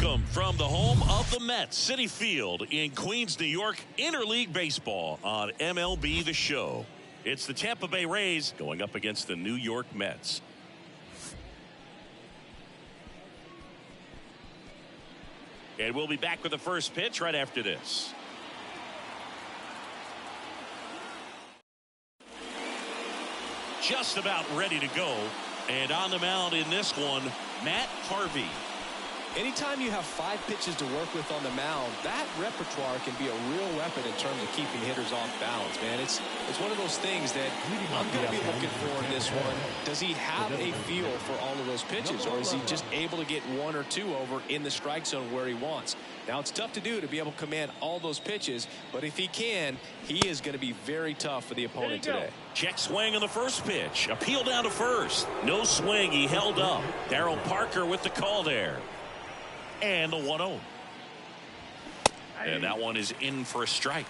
Welcome from the home of the Mets, Citi Field in Queens, New York, interleague baseball on MLB The Show. It's the Tampa Bay Rays going up against the New York Mets. And we'll be back with the first pitch right after this. Just about ready to go. And on the mound in this one, Matt Harvey. Anytime you have 5 pitches to work with on the mound, that repertoire can be a real weapon in terms of keeping hitters off balance, man. It's one of those things that I'm going to be looking for in this one. Does he have a feel for all of those pitches, or is he just able to get 1 or 2 over in the strike zone where he wants? Now, it's tough to do to be able to command all those pitches, but if he can, he is going to be very tough for the opponent today. Check swing on the first pitch. Appeal down to first. No swing. He held up. Darryl Parker with the call there. And the 1-0. And that one is in for a strike.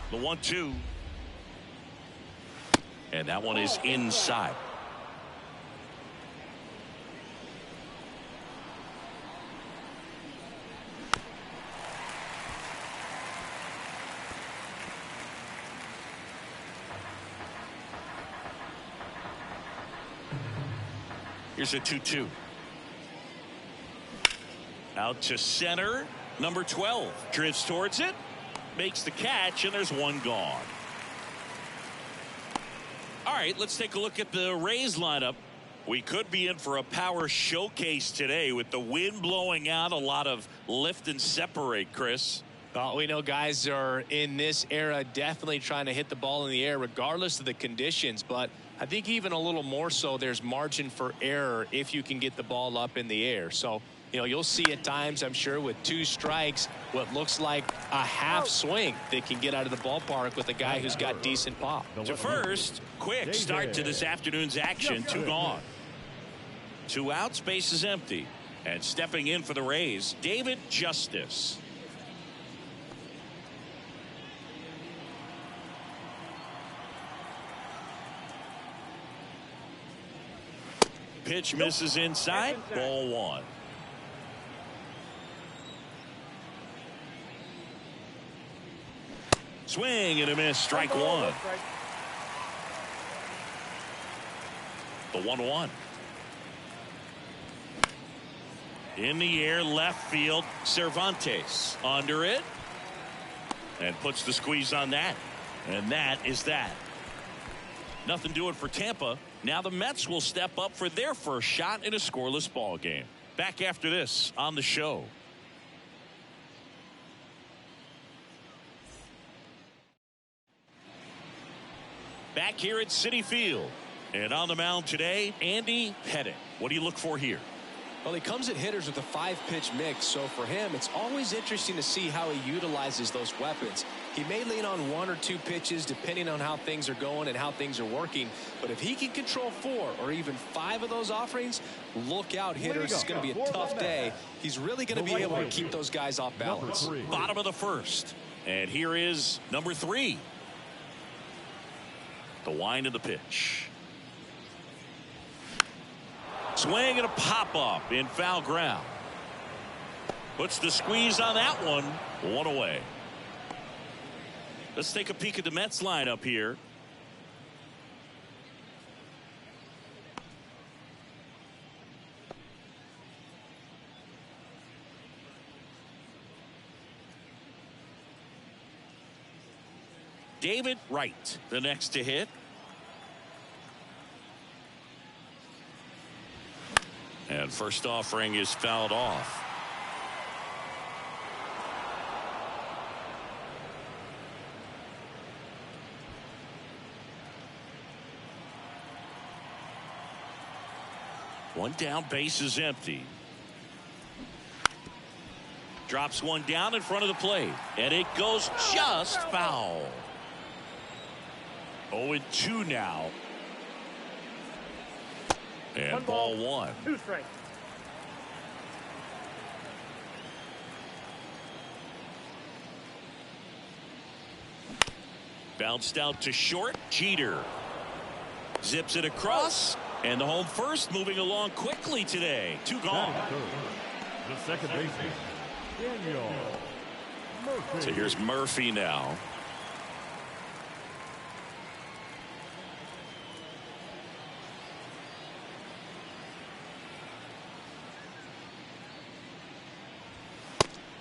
The 1-2. And that one is inside. Here's a 2-2. Out to center. Number 12 drifts towards it. Makes the catch, and there's one gone. All right, let's take a look at the Rays lineup. We could be in for a power showcase today with the wind blowing out, a lot of lift and separate, Chris. Well, we know guys are in this era definitely trying to hit the ball in the air regardless of the conditions, but I think even a little more so there's margin for error if you can get the ball up in the air. So, you know, you'll see at times, I'm sure, with 2 strikes, what looks like a half swing that can get out of the ballpark with a guy who's got decent pop. To first, quick start to this afternoon's action. 2 gone. 2 outs, base is empty. And stepping in for the Rays, David Justice. Pitch misses inside, ball 1. Swing and a miss, strike 1. The 1-1. In the air, left field, Cervantes under it. And puts the squeeze on that. And that is that. Nothing doing for Tampa. Now the Mets will step up for their first shot in a scoreless ball game. Back after this on the show. Back here at Citi Field. And on the mound today, Andy Pettitte. What do you look for here? Well, he comes at hitters with a 5-pitch mix, so for him, it's always interesting to see how he utilizes those weapons. He may lean on 1 or 2 pitches depending on how things are going and how things are working, but if he can control 4 or even 5 of those offerings, look out, hitters. It's going to be a tough day. He's really going to be able to keep those guys off balance. Bottom of the first. And here is number 3. The wind of the pitch. Swing and a pop-up in foul ground. Puts the squeeze on that one. 1 away. Let's take a peek at the Mets lineup here. David Wright, the next to hit. And first offering is fouled off. One down, base is empty. Drops one down in front of the plate. And it goes just foul. 0-2 now. And ball one. 2 strikes. Bounced out to short. Jeter zips it across. And the home first moving along quickly today. 2 gone. The second baseman, Daniel Murphy. So here's Murphy now.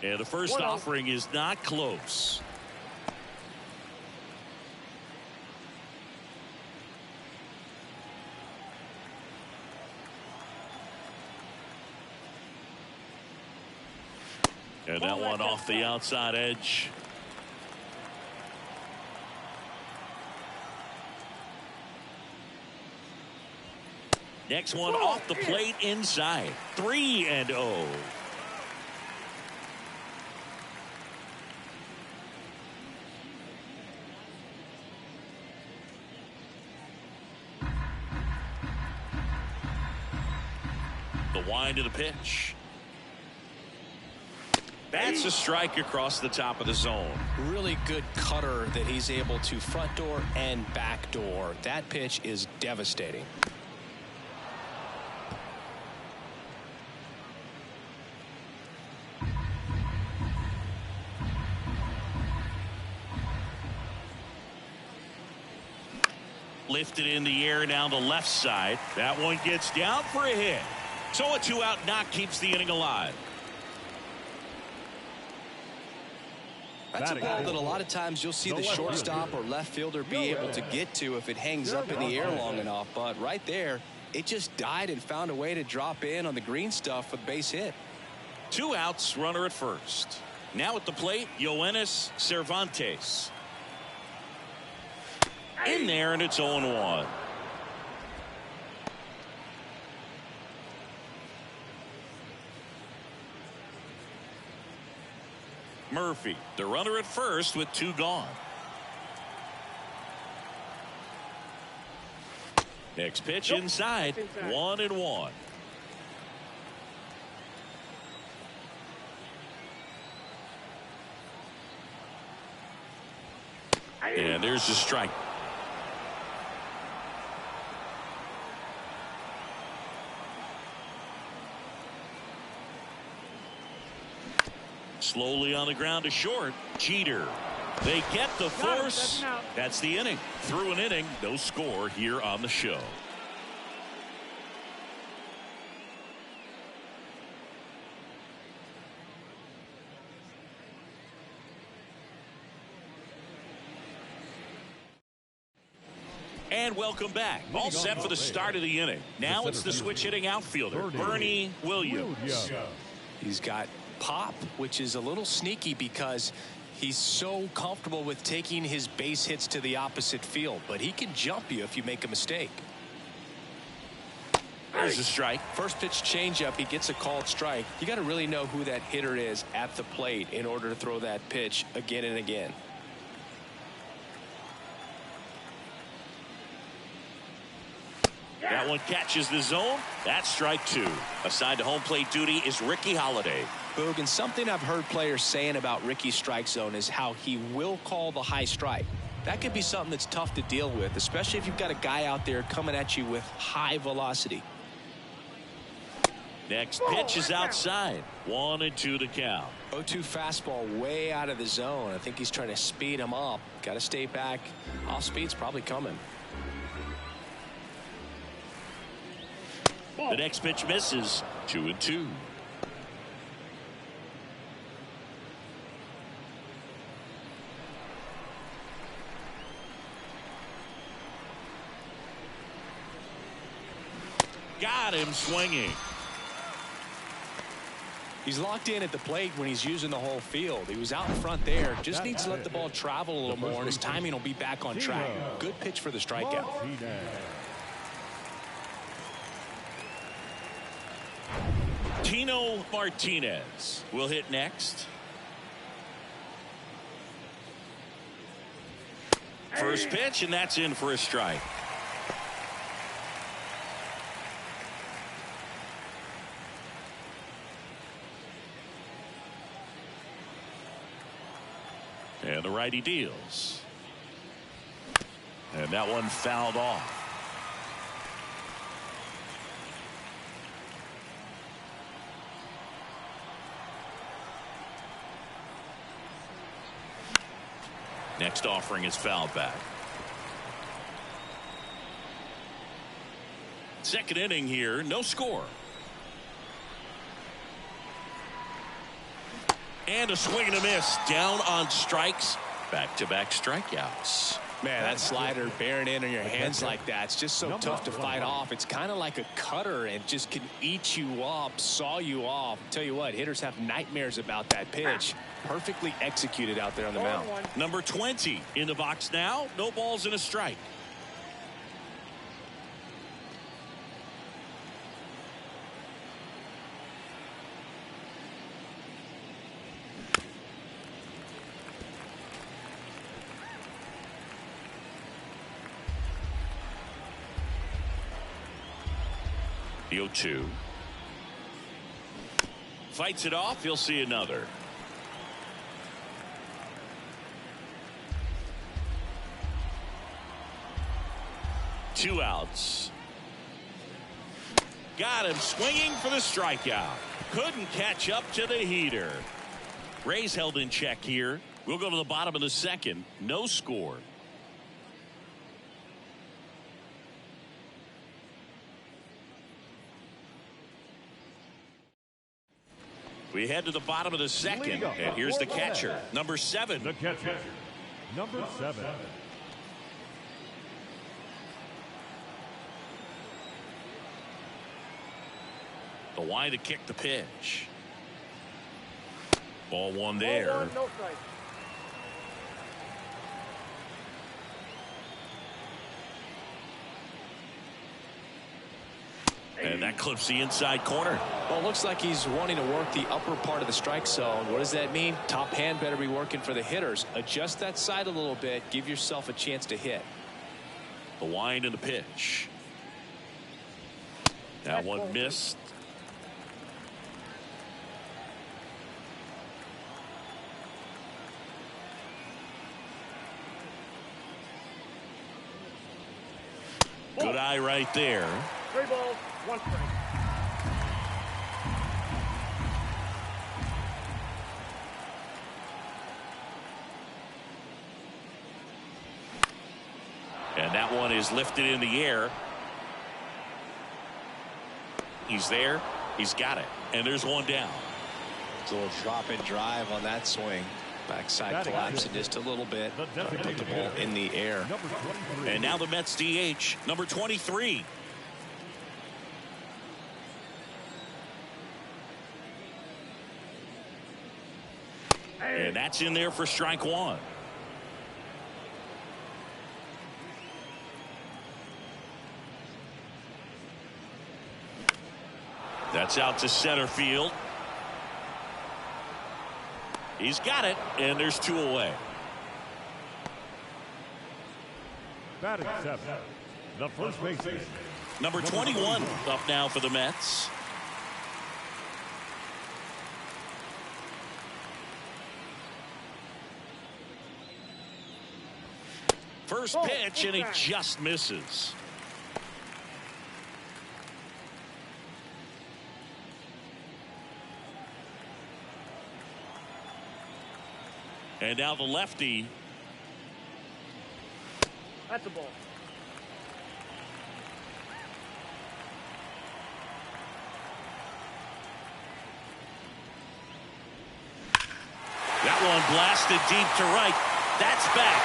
And the first offering is not close. And that one off the outside edge. Next one off the plate inside. 3-0. The wind of the pitch. That's a strike across the top of the zone. Really good cutter that he's able to front door and back door. That pitch is devastating. Lifted in the air down the left side. That one gets down for a hit. So a 2-out knock keeps the inning alive. That's a ball that a lot of times you'll see the shortstop or left fielder be able to get to if it hangs up in the air long enough. But right there, it just died and found a way to drop in on the green stuff for the base hit. 2 outs, runner at first. Now at the plate, Yoenis Cervantes. In there, and it's 0-1. Murphy, the runner at first with 2 gone. Next pitch inside. 1-1. And there's the strike. Slowly on the ground to short. Jeter. They get the force. That's the inning. Through an inning, no score here on the show. And welcome back. All set for the start of the inning. Now it's the switch hitting outfielder, Bernie Williams. He's got pop, which is a little sneaky because he's so comfortable with taking his base hits to the opposite field, but he can jump you if you make a mistake. There's a strike. First pitch changeup, he gets a called strike. You got to really know who that hitter is at the plate in order to throw that pitch again and again. That one catches the zone. That's strike 2. Assigned to home plate duty is Ricky Holiday. Boog, and something I've heard players saying about Ricky's strike zone is how he will call the high strike. That could be something that's tough to deal with, especially if you've got a guy out there coming at you with high velocity. Next pitch is outside. 1-2 to count. 0-2 fastball way out of the zone. I think he's trying to speed him up. Got to stay back. Off speed's probably coming. The next pitch misses. 2-2. Got him swinging. He's locked in at the plate when he's using the whole field. He was out in front there. Just needs to let the ball travel a little more, and his timing will be back on track. Good pitch for the strikeout. Tino Martinez will hit next. First pitch, and that's in for a strike. And the righty deals. And that one fouled off. Next offering is fouled back. Second inning here, no score. And a swing and a miss. Down on strikes. Back-to-back strikeouts. Man, that slider bearing in on your hands like that, it's just so tough to fight off. It's kind of like a cutter and just can eat you up, saw you off. Tell you what, hitters have nightmares about that pitch. Perfectly executed out there on the mound. Number 20 in the box now. No balls and a strike. The 0-2. Fights it off. He'll see another. Two outs. Got him swinging for the strikeout. Couldn't catch up to the heater. Rays held in check here. We'll go to the bottom of the second. No score. We head to the bottom of the second, and here's the catcher, number 7. The catcher, number 7. The wind to kick the pitch. Ball one there. Ball one, no strike. And that clips the inside corner. Well, it looks like he's wanting to work the upper part of the strike zone. What does that mean? Top hand better be working for the hitters. Adjust that side a little bit. Give yourself a chance to hit. The wind and the pitch. That one missed. Good eye right there. 3 balls, 1 strike. And that one is lifted in the air. He's there. He's got it. And there's one down. It's a little drop and drive on that swing. Backside collapsing just a little bit. Put the ball in the air. And now the Mets DH, number 23. And that's in there for strike one. That's out to center field. He's got it, and there's 2 away. Batting 7. The first baseman. Number 21 up now for the Mets. First pitch, and he just misses. And now the lefty. That's a ball. That one blasted deep to right. That's back.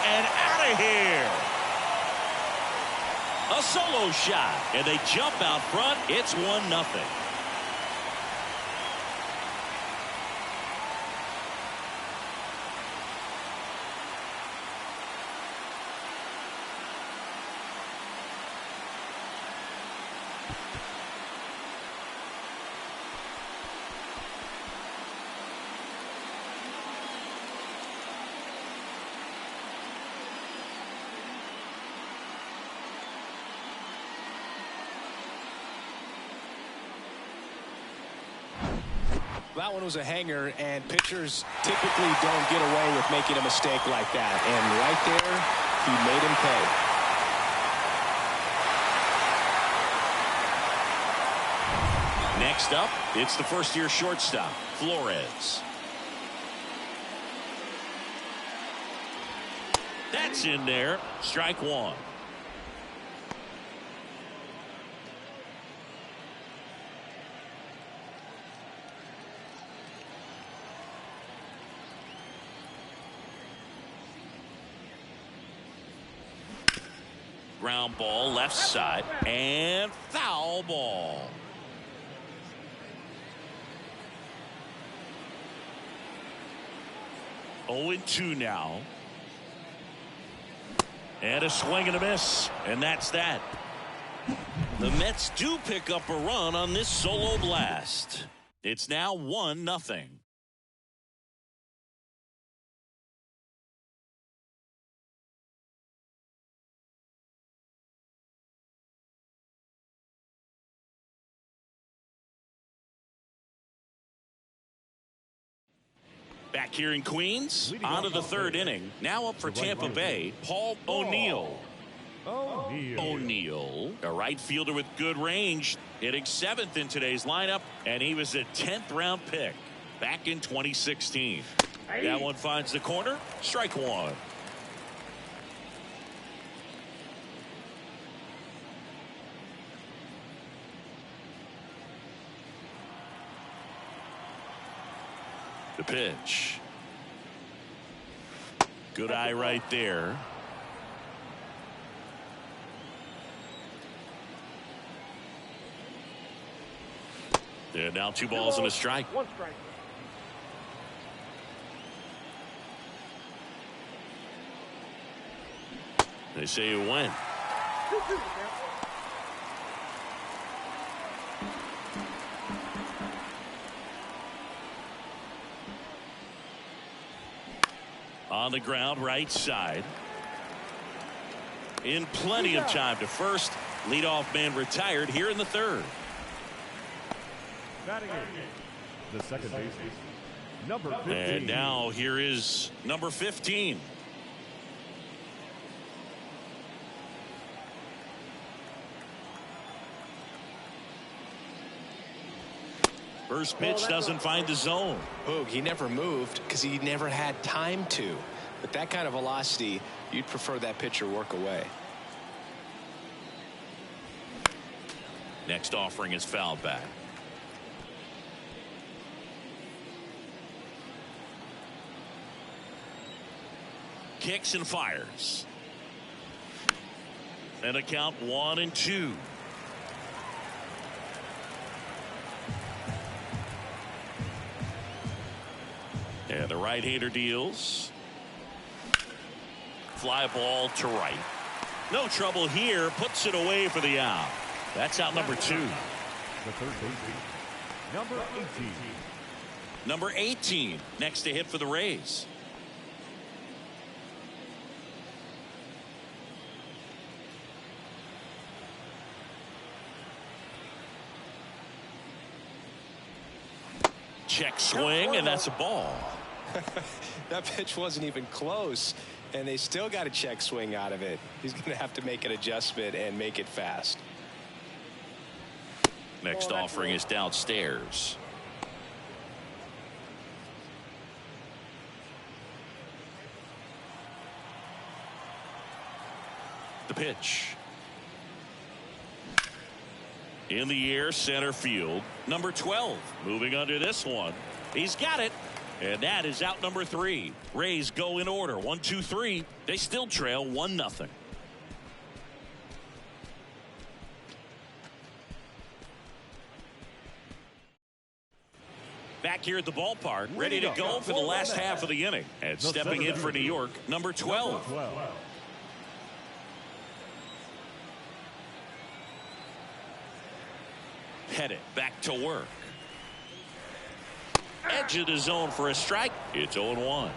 And out of here. A solo shot. And they jump out front. It's 1-0. That one was a hanger, and pitchers typically don't get away with making a mistake like that. And right there, he made him pay. Next up, it's the first-year shortstop, Flores. That's in there. Strike one. Ground ball left side and foul ball. Oh, 0-2 now. And a swing and a miss. And that's that. The Mets do pick up a run on this solo blast. It's now 1-0. Back here in Queens, on to the third inning. Now up for Tampa Bay, Paul O'Neill. O'Neill, a right fielder with good range, hitting 7th in today's lineup, and he was a 10th round pick back in 2016. That one finds the corner. Strike one. The pitch. Good eye right there. And now 2 balls and a strike. 1 strike. They say it went. 2-2. On the ground, right side. In plenty of time to first. Leadoff man retired here in the third. Batting in, the second baseman, number 15. And now here is number 15. First pitch doesn't find the zone. Boog, he never moved because he never had time to. With that kind of velocity, you'd prefer that pitcher work away. Next offering is fouled back. Kicks and fires. And a count 1-2. And the right-hander deals. Fly ball to right. No trouble here. Puts it away for the out. That's out number 2. The third baseman, number 18. Number 18 next to hit for the Rays. Check swing, and that's a ball. That pitch wasn't even close, and they still got a check swing out of it. He's going to have to make an adjustment and make it fast. Next offering is downstairs. The pitch. In the air, center field. Number 12 moving under this one. He's got it. And that is out number 3. Rays go in order. 1, 2, 3. They still trail 1-0. Back here at the ballpark, ready to go for the last half of the inning. And stepping in for New York, number 12. Headed back to work. Edge of the zone for a strike. It's 0-1.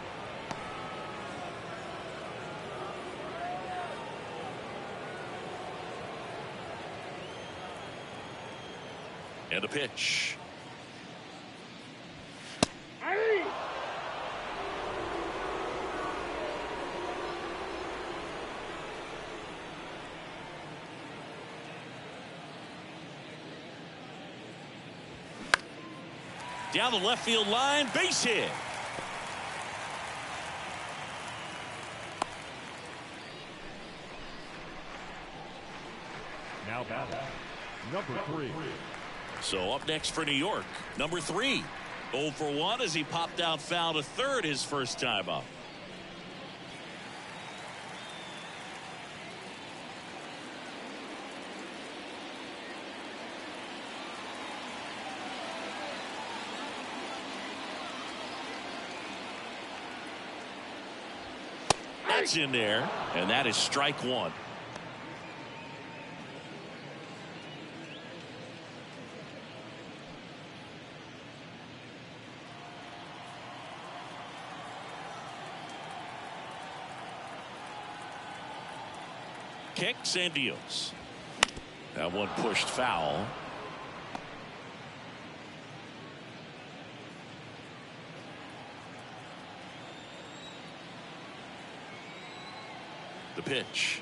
And a pitch. Down the left field line, base hit. Now batting, number 3. So up next for New York, number 3. 0 for 1 as he popped out foul to third his first time up. That's in there, and that is strike 1. Kicks and deals. That one pushed foul. The pitch.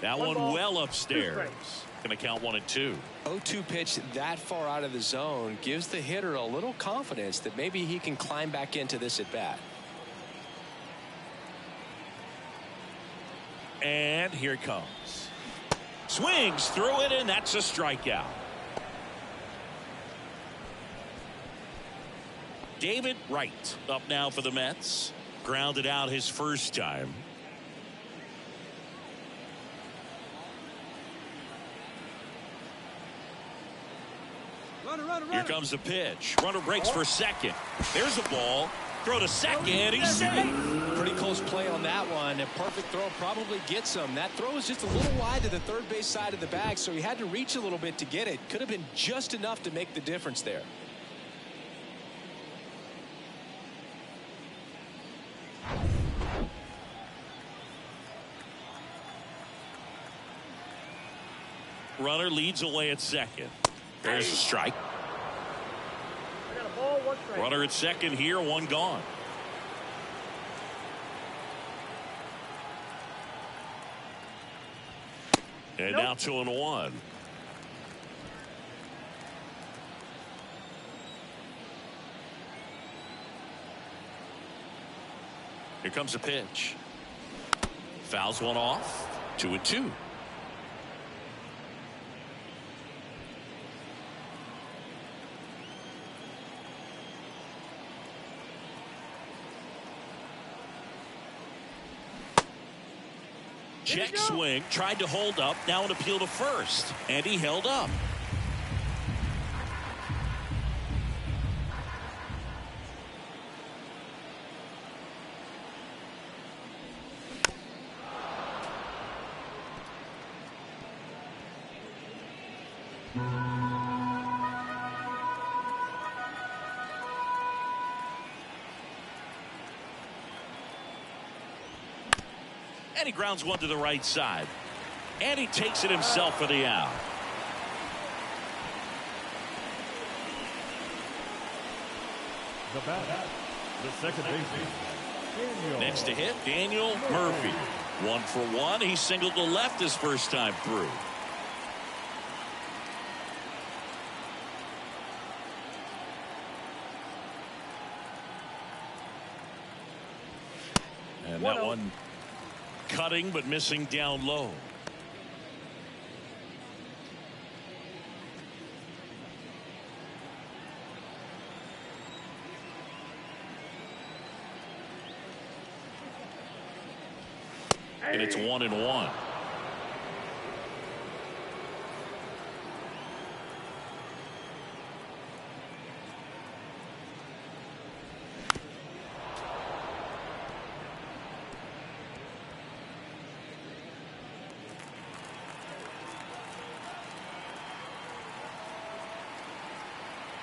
That one well upstairs. Going to count 1 and 2. 0-2 pitch that far out of the zone gives the hitter a little confidence that maybe he can climb back into this at bat. And here it comes. Swings through it, and that's a strikeout. David Wright up now for the Mets. Grounded out his first time. Here comes the pitch. Runner breaks for second. There's a ball. Throw to second. He's safe. Pretty close play on that one. A perfect throw probably gets him. That throw is just a little wide to the third base side of the bag, so he had to reach a little bit to get it. Could have been just enough to make the difference there. Runner leads away at second. There's a strike. I got a ball, 1 strike. Runner at second here, 1 gone. And now 2-1. Here comes a pitch. Fouls one off. 2-2. Check swing, tried to hold up, now an appeal to first, and he held up. And he grounds one to the right side. And he takes it himself for the out. The bat, the second baseman, Daniel. Next to hit, Daniel Murphy. 1 for 1. He singled to left his first time through. And that one cutting but missing down low. And it's 1-1.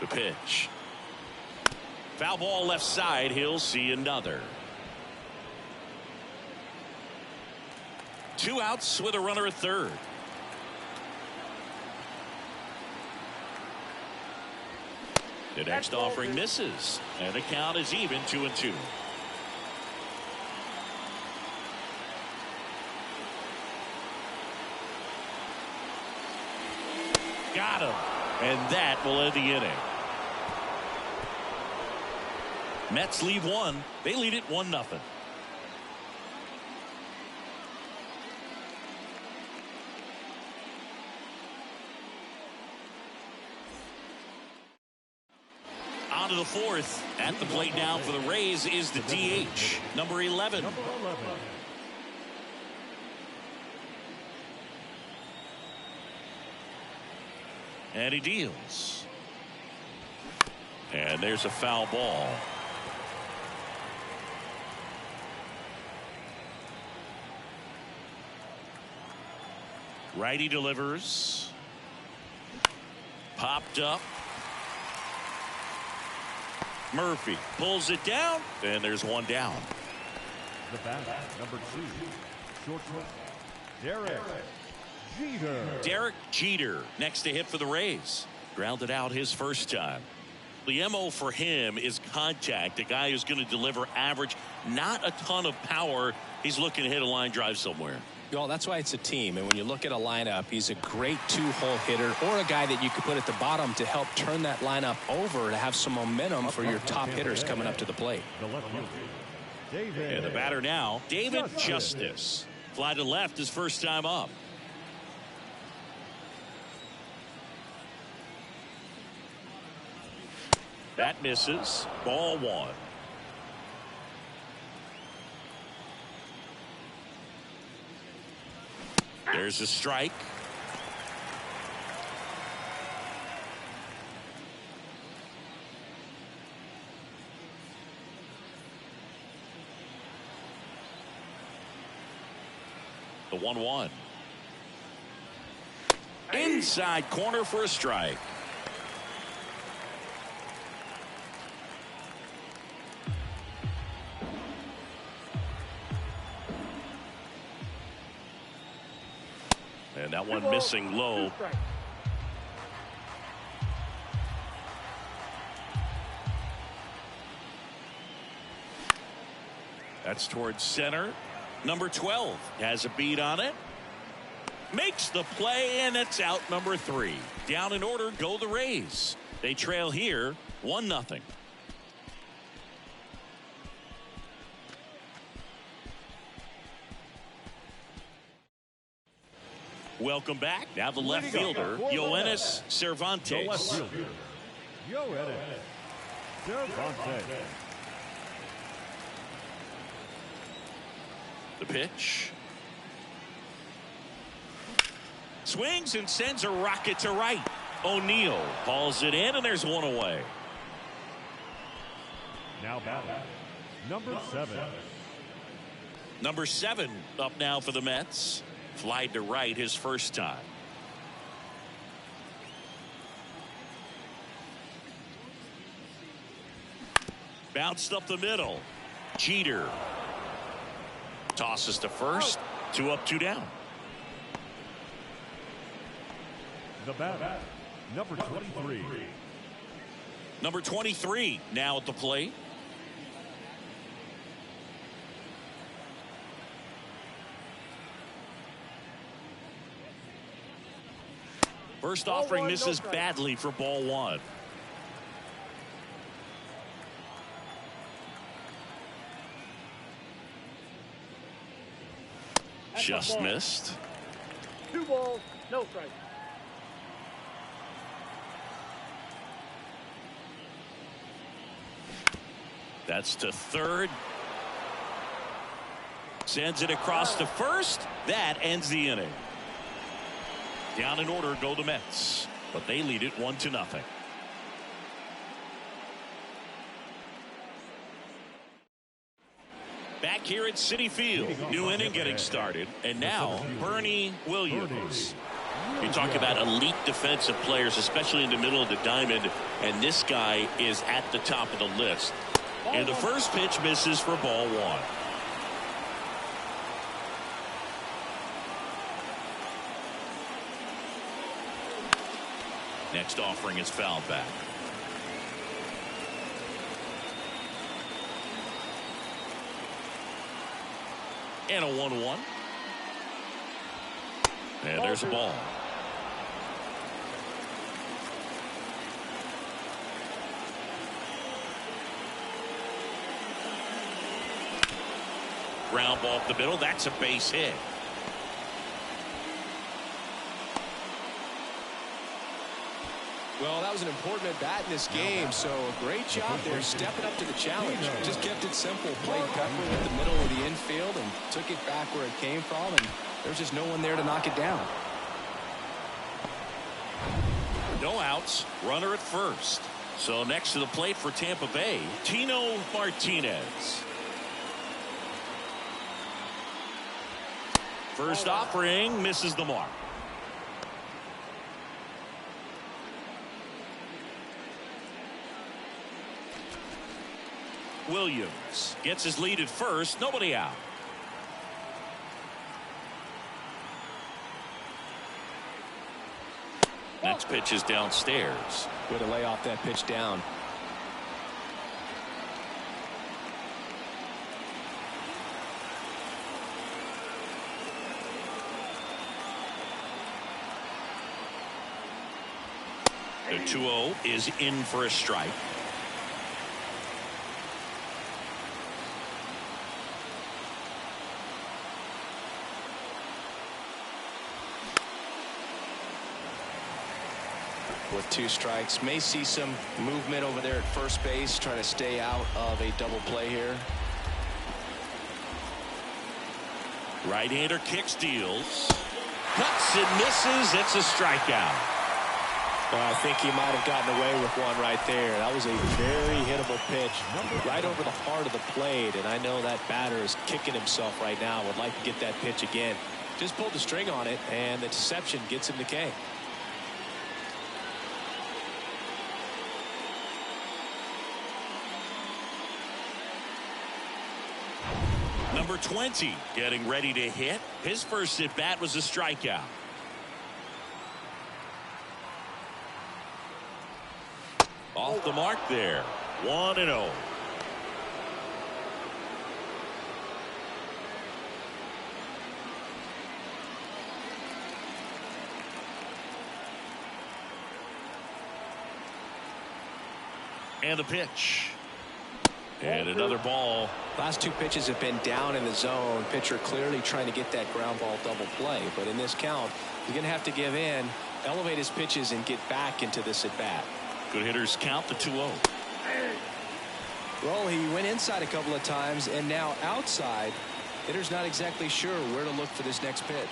The pitch. Foul ball left side. He'll see another. 2 outs with a runner at third. The next offering misses, and the count is even 2-2. Got him, and that will end the inning. Mets leave one. They lead it 1-0. On to the fourth. At the plate now for the Rays is the DH, number 11. And he deals. And there's a foul ball. Righty delivers. Popped up. Murphy pulls it down, and there's one down. The batter, number 2, shortstop, Derek Jeter. Derek Jeter next to hit for the Rays. Grounded out his first time. The MO for him is contact. A guy who's going to deliver average, not a ton of power. He's looking to hit a line drive somewhere. Well, that's why it's a team. And when you look at a lineup, he's a great two-hole hitter or a guy that you could put at the bottom to help turn that lineup over to have some momentum for your top hitters coming up to the plate. The left fielder, David. And the batter now, David Justice. Fly to left his first time up. That misses. Ball 1. There's a strike. The 1-1. Inside corner for a strike. And that one missing low. That's towards center. Number 12 has a beat on it. Makes the play, and it's out number 3. Down in order go the Rays. They trail here 1-0. Welcome back. Now the left fielder, Yoenis Cervantes. The left fielder, Yoenis Cervantes. The pitch. Swings and sends a rocket to right. O'Neill hauls it in, and there's one away. Now batting, number 7. Number 7 up now for the Mets. Fly to right his first time. Bounced up the middle. Jeter tosses to first. 2 up, 2 down. The batter, number 23. Number 23 now at the plate. First offering misses badly for ball 1. Just missed. 2 balls, no strike. That's to third. Sends it across to first. That ends the inning. Down in order go the Mets, but they lead it 1-0. Back here at Citi Field, new inning getting started, and now Bernie Williams. You talk about elite defensive players, especially in the middle of the diamond, and this guy is at the top of the list. And the first pitch misses for ball 1. Next offering is fouled back. And a 1-1. And there's a ball. ground ball up the middle. That's a base hit. Well, that was an important at bat in this game, so a great job there stepping up to the challenge. Just kept it simple, played Pepper at the middle of the infield and took it back where it came from, and there's just no one there to knock it down. No outs, runner at first. So next to the plate for Tampa Bay, Tino Martinez. First offering misses the mark. Williams gets his lead at first, nobody out. Next pitch is downstairs. Way to lay off that pitch down. The 2-0 is in for a strike. With 2 strikes, may see some movement over there at first base, trying to stay out of a double play here. Right-hander kicks, deals, cuts and misses. It's a strikeout. Well, I think he might have gotten away with one right there. That was a very hittable pitch right over the heart of the plate, and I know that batter is kicking himself right now. Would like to get that pitch again. Just pulled the string on it, and the deception gets him the K. Number 20 getting ready to hit. His first at bat was a strikeout. Off the mark there. 1-0. And a pitch. And another ball. Last 2 pitches have been down in the zone. Pitcher clearly trying to get that ground ball double play. But in this count, he's going to have to give in, elevate his pitches, and get back into this at bat. Good hitters count the 2-0. Well, he went inside a couple of times, and now outside. Hitter's not exactly sure where to look for this next pitch.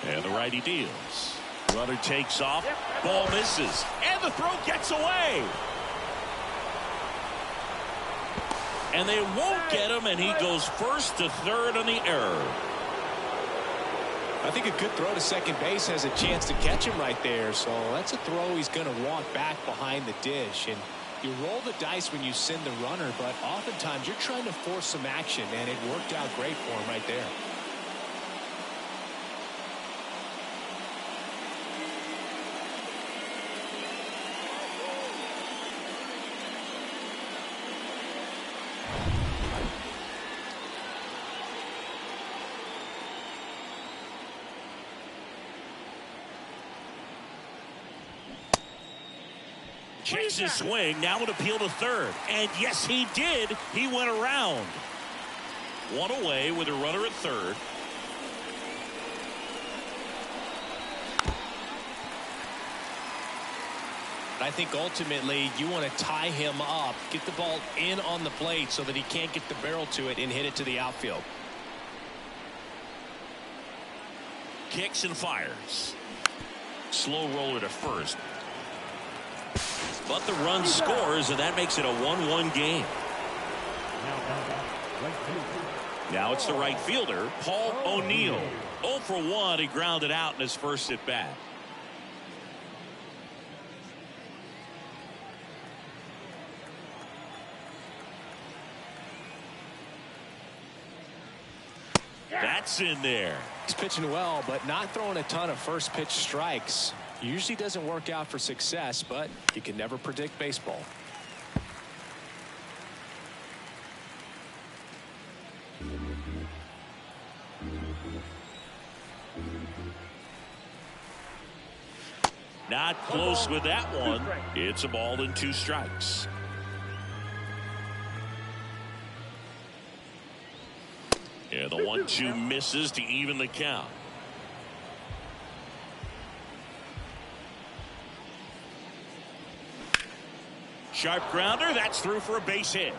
And the righty deals. Runner takes off. Ball misses. And the throw gets away. And they won't get him, and he goes first to third on the error. I think a good throw to second base has a chance to catch him right there. So that's a throw he's going to want back behind the dish. And you roll the dice when you send the runner, but oftentimes you're trying to force some action, and it worked out great for him right there. Checks his swing. Now an appeal to third. And yes, he did. He went around. One away with a runner at third. I think ultimately you want to tie him up, get the ball in on the plate so that he can't get the barrel to it and hit it to the outfield. Kicks and fires. Slow roller to first. But the run scores, and that makes it a 1-1 game. Now it's the right fielder, Paul O'Neill. 0 for 1. He grounded out in his first at bat. That's in there. He's pitching well, but not throwing a ton of first pitch strikes. Usually doesn't work out for success, but you can never predict baseball. Not close with that one. It's a ball and 2 strikes. Yeah, the 1-2 misses to even the count. Sharp grounder. That's through for a base hit.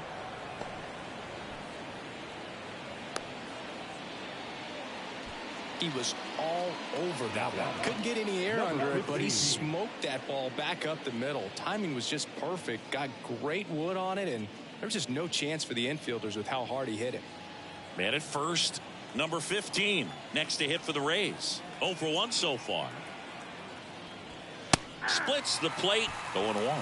He was all over that one. Couldn't get any air under it, but he smoked that ball back up the middle. Timing was just perfect. Got great wood on it, and there was just no chance for the infielders with how hard he hit it. Man at first, number 15. Next to hit for the Rays. 0 for 1 so far. Splits the plate. 0-1.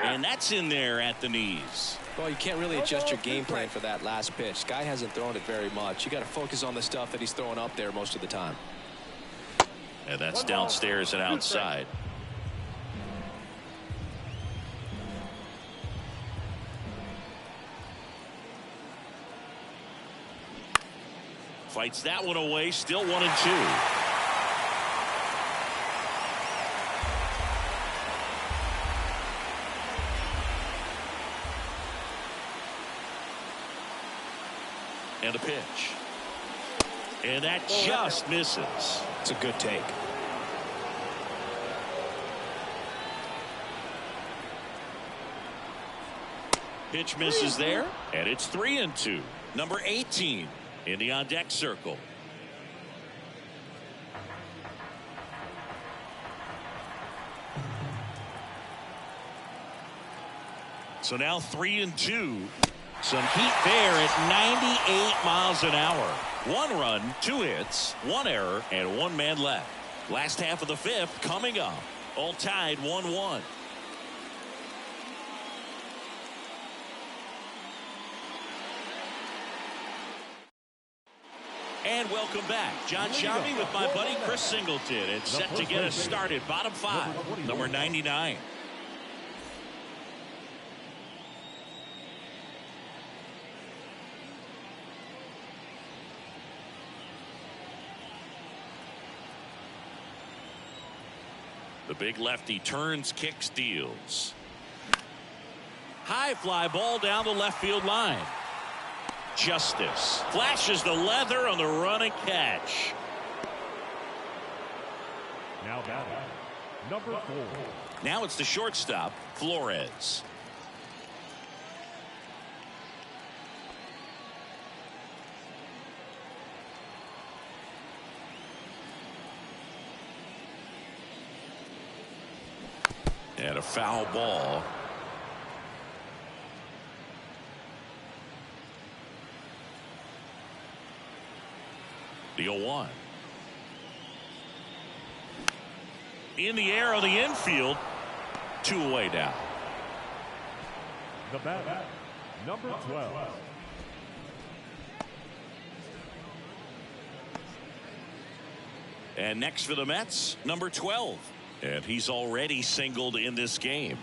And that's in there at the knees. Well, you can't really adjust your game plan for that last pitch. Guy hasn't thrown it very much. You got to focus on the stuff that he's throwing up there most of the time. And that's downstairs and outside. Fights that one away. Still 1-2. And a pitch. And that just misses. It's a good take. Pitch misses there. And it's 3-2. Number 18 in the on-deck circle. So now 3-2. Some heat there at 98 miles an hour. 1 run, 2 hits, 1 error, and 1 man left. Last half of the 5th coming up. All tied 1-1. And welcome back. John Sharpie with my buddy Chris Singleton. It's set to get us started. Bottom 5, number 99. The big lefty turns, kicks, deals. High fly ball down the left field line. Justice flashes the leather on the running catch. Now batting, number 4. Now it's the shortstop, Flores. And a foul ball. The 0-1. In the air on the infield. 2 away now. The batter, number 12. And next for the Mets, number 12. And he's already singled in this game.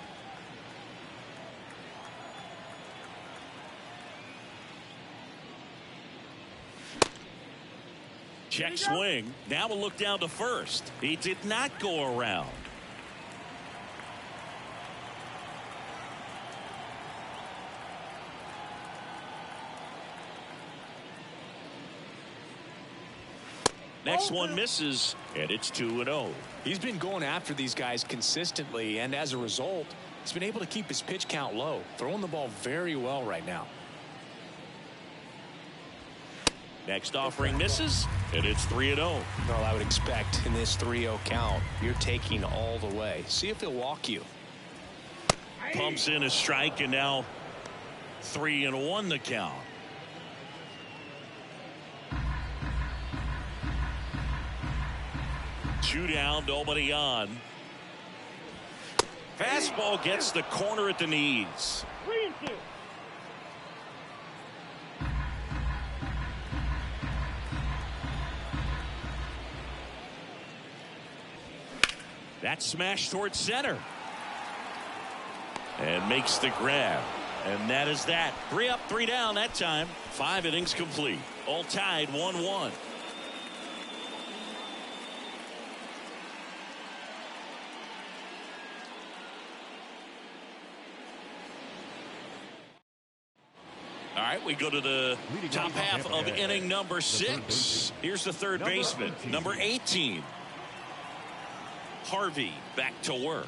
Check swing. Now a look down to first. He did not go around. Next one misses, and it's 2-0. He's been going after these guys consistently, and as a result, he's been able to keep his pitch count low, throwing the ball very well right now. Next offering misses, and it's 3-0. Well, I would expect in this 3-0 count, you're taking all the way. See if he'll walk you. Pumps in a strike, and now 3-1 the count. Two down, nobody on. Fastball gets the corner at the knees. 3-2. That smash towards center. And makes the grab. And that is that. 3 up, 3 down that time. 5 innings complete. All tied 1-1. All right, we go to the top half of inning number 6. Here's the third baseman, number 18. Harvey back to work.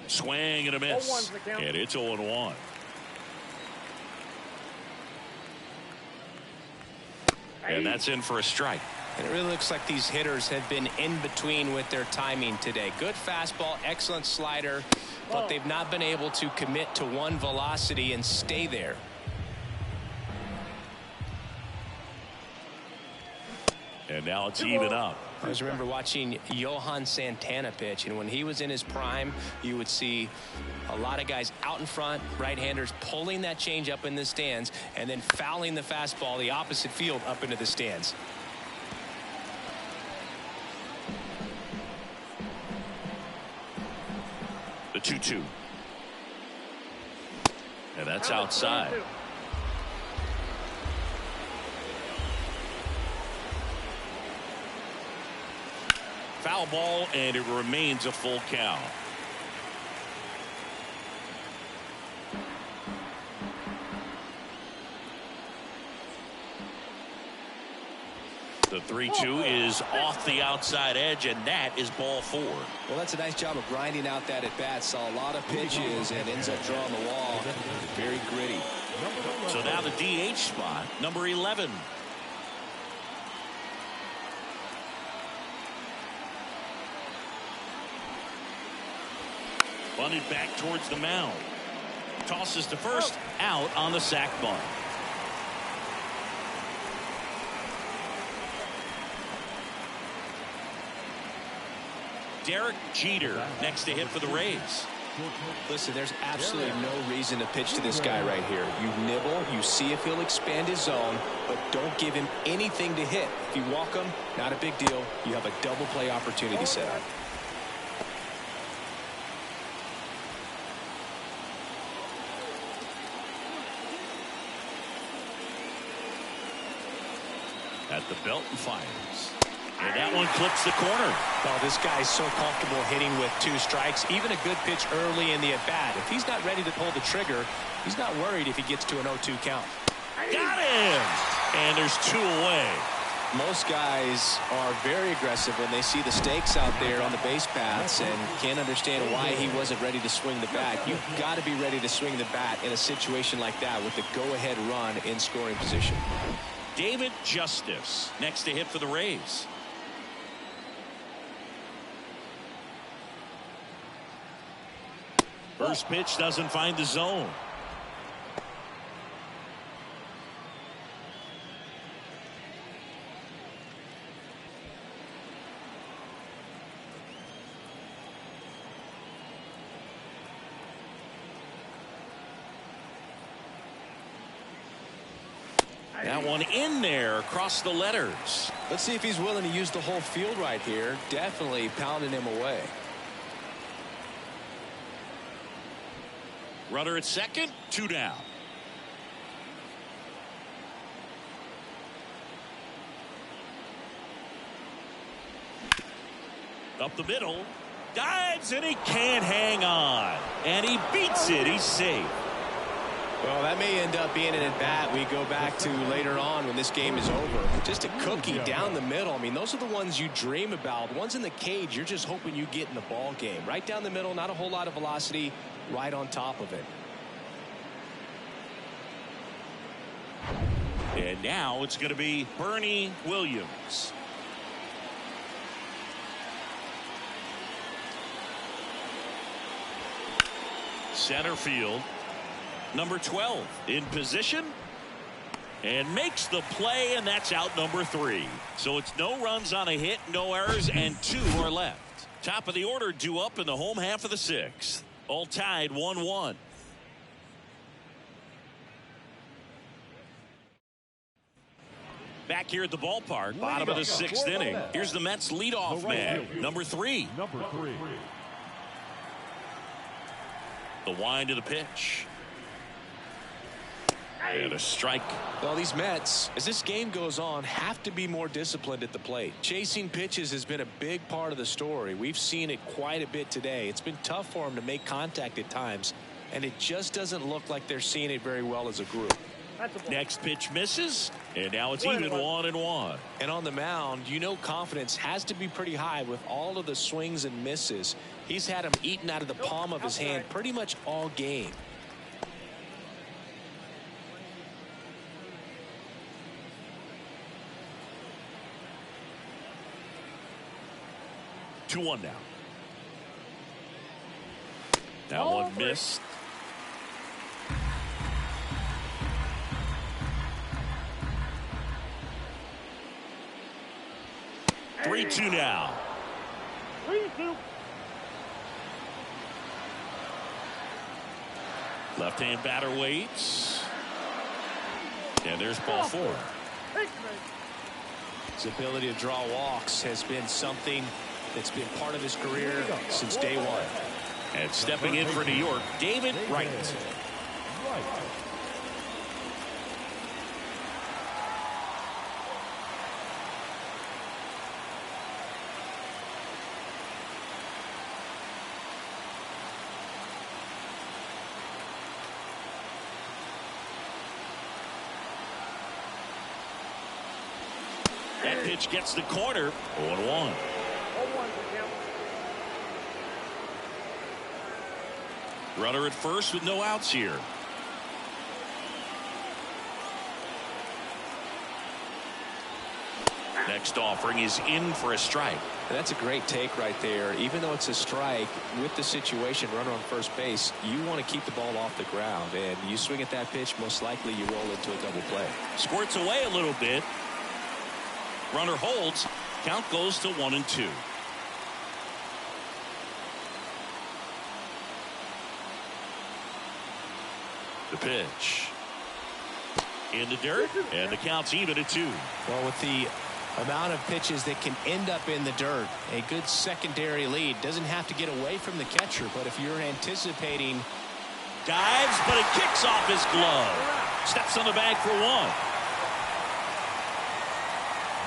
Swing and a miss. And it's 0-1. And that's in for a strike. And it really looks like these hitters have been in between with their timing today. Good fastball, excellent slider, but they've not been able to commit to one velocity and stay there. And now it's even up. I just remember watching Johan Santana pitch, and when he was in his prime, you would see a lot of guys out in front, right-handers pulling that change up in the stands and then fouling the fastball the opposite field up into the stands. The 2-2. And that's outside. Foul ball, and it remains a full count. The 3-2 is off the outside edge, and that is ball 4. Well, that's a nice job of grinding out that at bat. Saw a lot of pitches and ends up drawing the wall. Very gritty. So now the DH spot, number 11. Bunted back towards the mound. Tosses to first, out on the sac bunt. Derek Jeter next to hit for the Rays. Listen, there's absolutely no reason to pitch to this guy right here. You nibble, you see if he'll expand his zone, but don't give him anything to hit. If you walk him, not a big deal. You have a double play opportunity set up. At the belt and fires. And that one clips the corner. Well, this guy's so comfortable hitting with 2 strikes. Even a good pitch early in the at-bat. If he's not ready to pull the trigger, he's not worried if he gets to an 0-2 count. Got him! And there's 2 away. Most guys are very aggressive when they see the stakes out there on the base paths and can't understand why he wasn't ready to swing the bat. You've got to be ready to swing the bat in a situation like that with the go-ahead run in scoring position. David Justice next to hit for the Rays. First pitch doesn't find the zone. That one in there across the letters. Let's see if he's willing to use the whole field right here. Definitely pounding him away. Runner at second, 2 down. Up the middle, dives, and he can't hang on. And he beats it. He's safe. Well, that may end up being an at-bat we go back to later on when this game is over. Just a cookie down the middle. I mean, those are the ones you dream about. The ones in the cage, you're just hoping you get in the ball game. Right down the middle, not a whole lot of velocity, right on top of it. And now it's going to be Bernie Williams. Center field. Number 12 in position and makes the play, and that's out number 3. So it's no runs on a hit, no errors, and 2 are left. Top of the order due up in the home half of the 6th. All tied 1-1. Back here at the ballpark, bottom of the 6th inning. Here's the Mets leadoff man, number 3. Number 3. The wind of the pitch. And a strike. Well, these Mets, as this game goes on, have to be more disciplined at the plate. Chasing pitches has been a big part of the story. We've seen it quite a bit today. It's been tough for them to make contact at times, and it just doesn't look like they're seeing it very well as a group. Next pitch misses, and now it's even 1-1. And on the mound, you know confidence has to be pretty high with all of the swings and misses. He's had them eaten out of the palm of his hand pretty much all game. Two one now. That one missed. Hey. 3-2 now. 3-2. Left-hand batter waits. And there's ball 4. His ability to draw walks has been something that's been part of his career since day one. And stepping in for New York, David Wright. That pitch gets the corner. 0-1. Runner at first with no outs here. Next offering is in for a strike. That's a great take right there. Even though it's a strike, with the situation, runner on first base, you want to keep the ball off the ground. And you swing at that pitch, most likely you roll into a double play. Squirts away a little bit. Runner holds. Count goes to 1-2. The pitch in the dirt, and the count's even at 2. Well, with the amount of pitches that can end up in the dirt, a good secondary lead doesn't have to get away from the catcher, but if you're anticipating, dives, but it kicks off his glove. Steps on the bag for 1.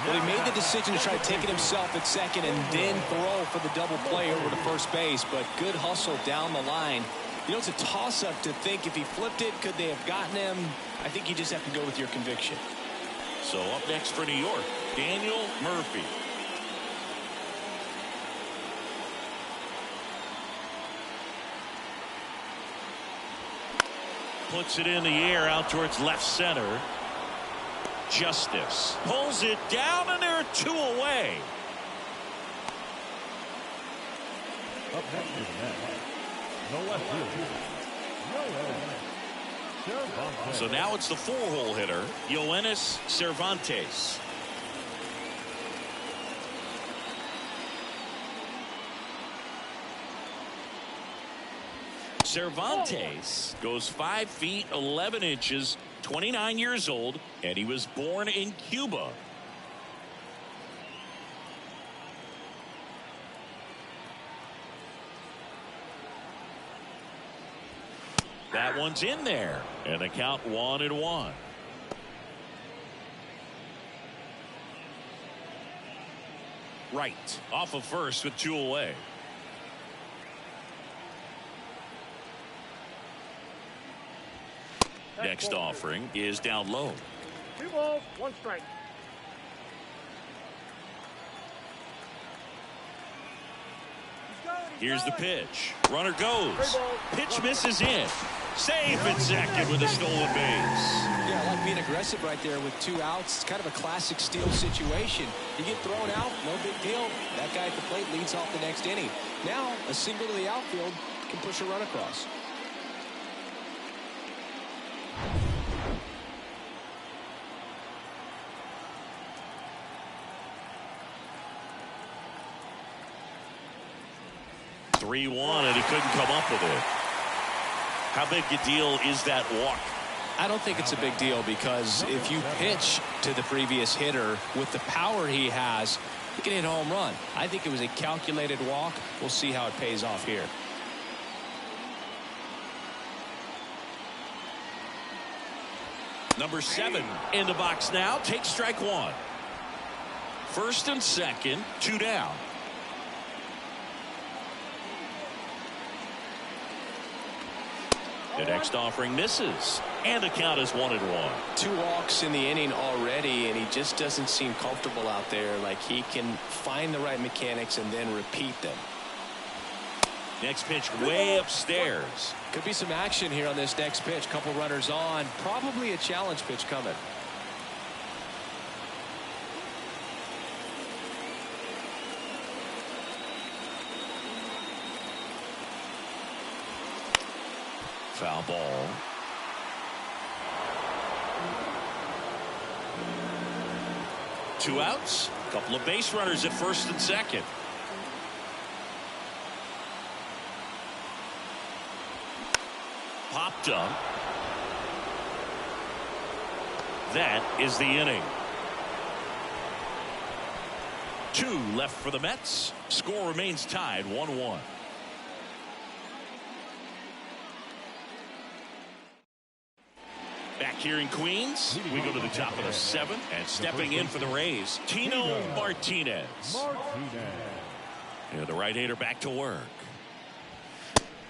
Well, he made the decision to try to take it himself at second and then throw for the double play over to first base, but good hustle down the line. You know, it's a toss-up to think if he flipped it, could they have gotten him? I think you just have to go with your conviction. So up next for New York, Daniel Murphy. Puts it in the air out towards left center. Justice pulls it down, and there are 2 away. Up next is Matt. No left field. So now it's the 4-hole hitter, Yoenis Cervantes. Cervantes goes 5 feet 11 inches, 29 years old, and he was born in Cuba. That one's in there, and the count 1-1. Right off of first with 2 away. Next offering is down low. 2 balls, 1 strike. Here's the pitch. Runner goes. Pitch misses in. Safe at second with a stolen base. Yeah, I like being aggressive right there with 2 outs. It's kind of a classic steal situation. You get thrown out, no big deal. That guy at the plate leads off the next inning. Now, a single to the outfield can push a run across. (3-1), and he couldn't come up with it. How big a deal is that walk? I don't think it's a big deal because if you pitch to the previous hitter with the power he has, he can hit a home run. I think it was a calculated walk. We'll see how it pays off here. Number 7 in the box now. Takes strike 1. First and second, 2 down. The next offering misses, and the count is 1-1. 2 walks in the inning already, and he just doesn't seem comfortable out there. Like he can find the right mechanics and then repeat them. Next pitch way upstairs. Could be some action here on this next pitch. Couple runners on. Probably a challenge pitch coming. Foul ball. Two outs. A couple of base runners at first and second. Popped up. That is the inning. 2 left for the Mets. Score remains tied 1-1. Back here in Queens, we go to the top of the 7th, and stepping in for the Rays, Tino Martinez. Yeah, the right-hander back to work.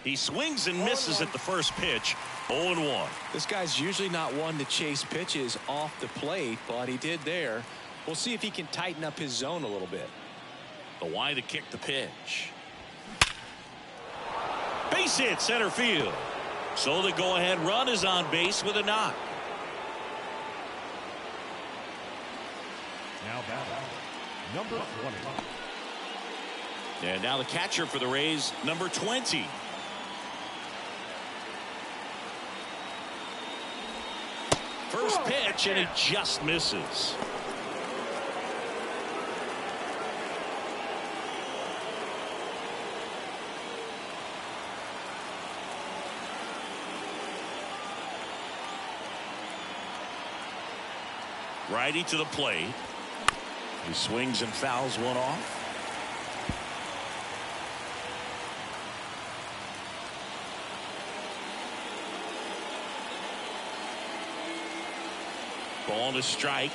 He swings and misses at the first pitch. 0-1. This guy's usually not one to chase pitches off the plate, but he did there. We'll see if he can tighten up his zone a little bit. The Y to kick the pitch. Base hit center field. So the go-ahead run is on base with a knock. Now batting, number 20. And now the catcher for the Rays, number 20. First pitch, and it just misses. Righty to the plate. He swings and fouls one off. Ball to strike.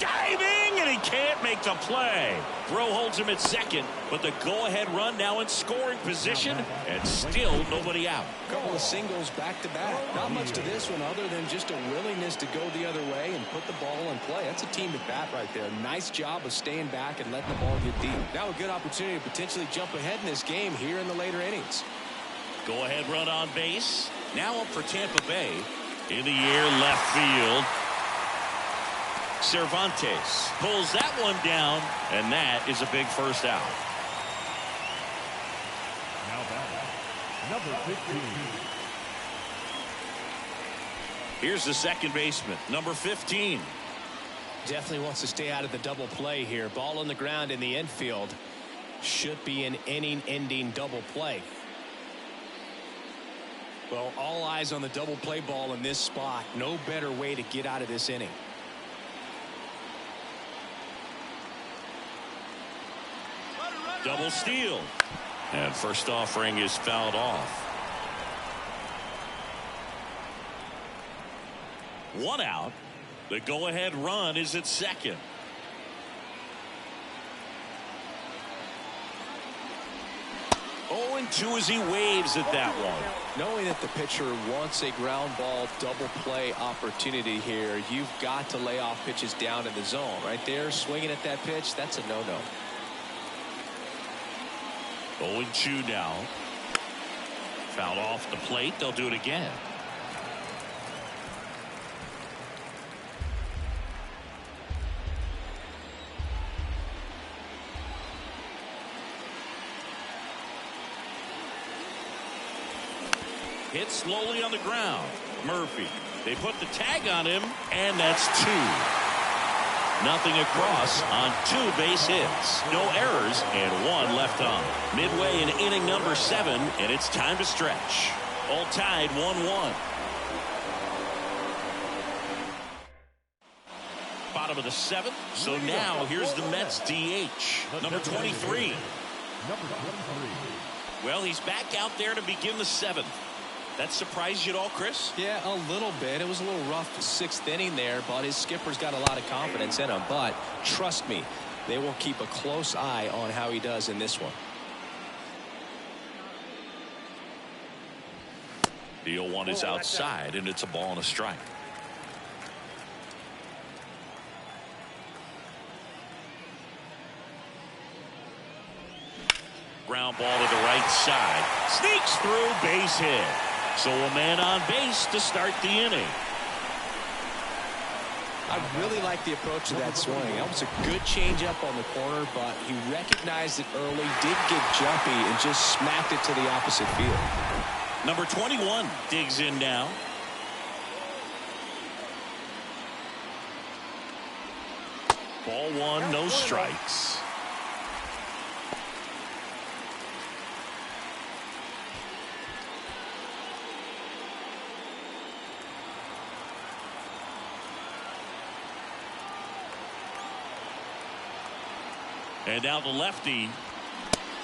Diving, and he can't make the play. Throw holds him at second, but the go-ahead run now in scoring position, and still nobody out. Couple of singles back to back. Not much to this one other than just a willingness to go the other way and put the ball in play. That's a team at bat right there. Nice job of staying back and letting the ball get deep. Now a good opportunity to potentially jump ahead in this game here in the later innings. Go-ahead run on base. Now up for Tampa Bay. In the air, left field. Cervantes pulls that one down, and that is a big first out. Now batting, number 15. Here's the second baseman, number 15. Definitely wants to stay out of the double play here. Ball on the ground in the infield. Should be an inning-ending double play. Well, all eyes on the double play ball in this spot. No better way to get out of this inning. Double steal. And first offering is fouled off. 1 out. The go-ahead run is at second. Oh, and 2 as he waves at that one. Knowing that the pitcher wants a ground ball double play opportunity here, you've got to lay off pitches down in the zone. Right there, swinging at that pitch, that's a no-no. 0-2 now. Fouled off the plate. They'll do it again. Hit slowly on the ground. Murphy. They put the tag on him, and that's 2. Nothing across on 2 base hits. No errors and 1 left on. Midway in inning number 7, and it's time to stretch. All tied 1-1. bottom of the 7th. So now here's the Mets DH, number 23. Number 23. Well, he's back out there to begin the 7th. That surprised you at all, Chris? Yeah, a little bit. It was a little rough 6th inning there, but his skipper's got a lot of confidence in him. But trust me, they will keep a close eye on how he does in this one. The 0-1 is outside, and it's a ball and a strike. Ground ball to the right side. Sneaks through, base hit. So a man on base to start the inning. I really like the approach of that swing. That was a good changeup on the corner, but he recognized it early, did get jumpy, and just smacked it to the opposite field. Number 21 digs in now. Ball 1, no strikes. And now the lefty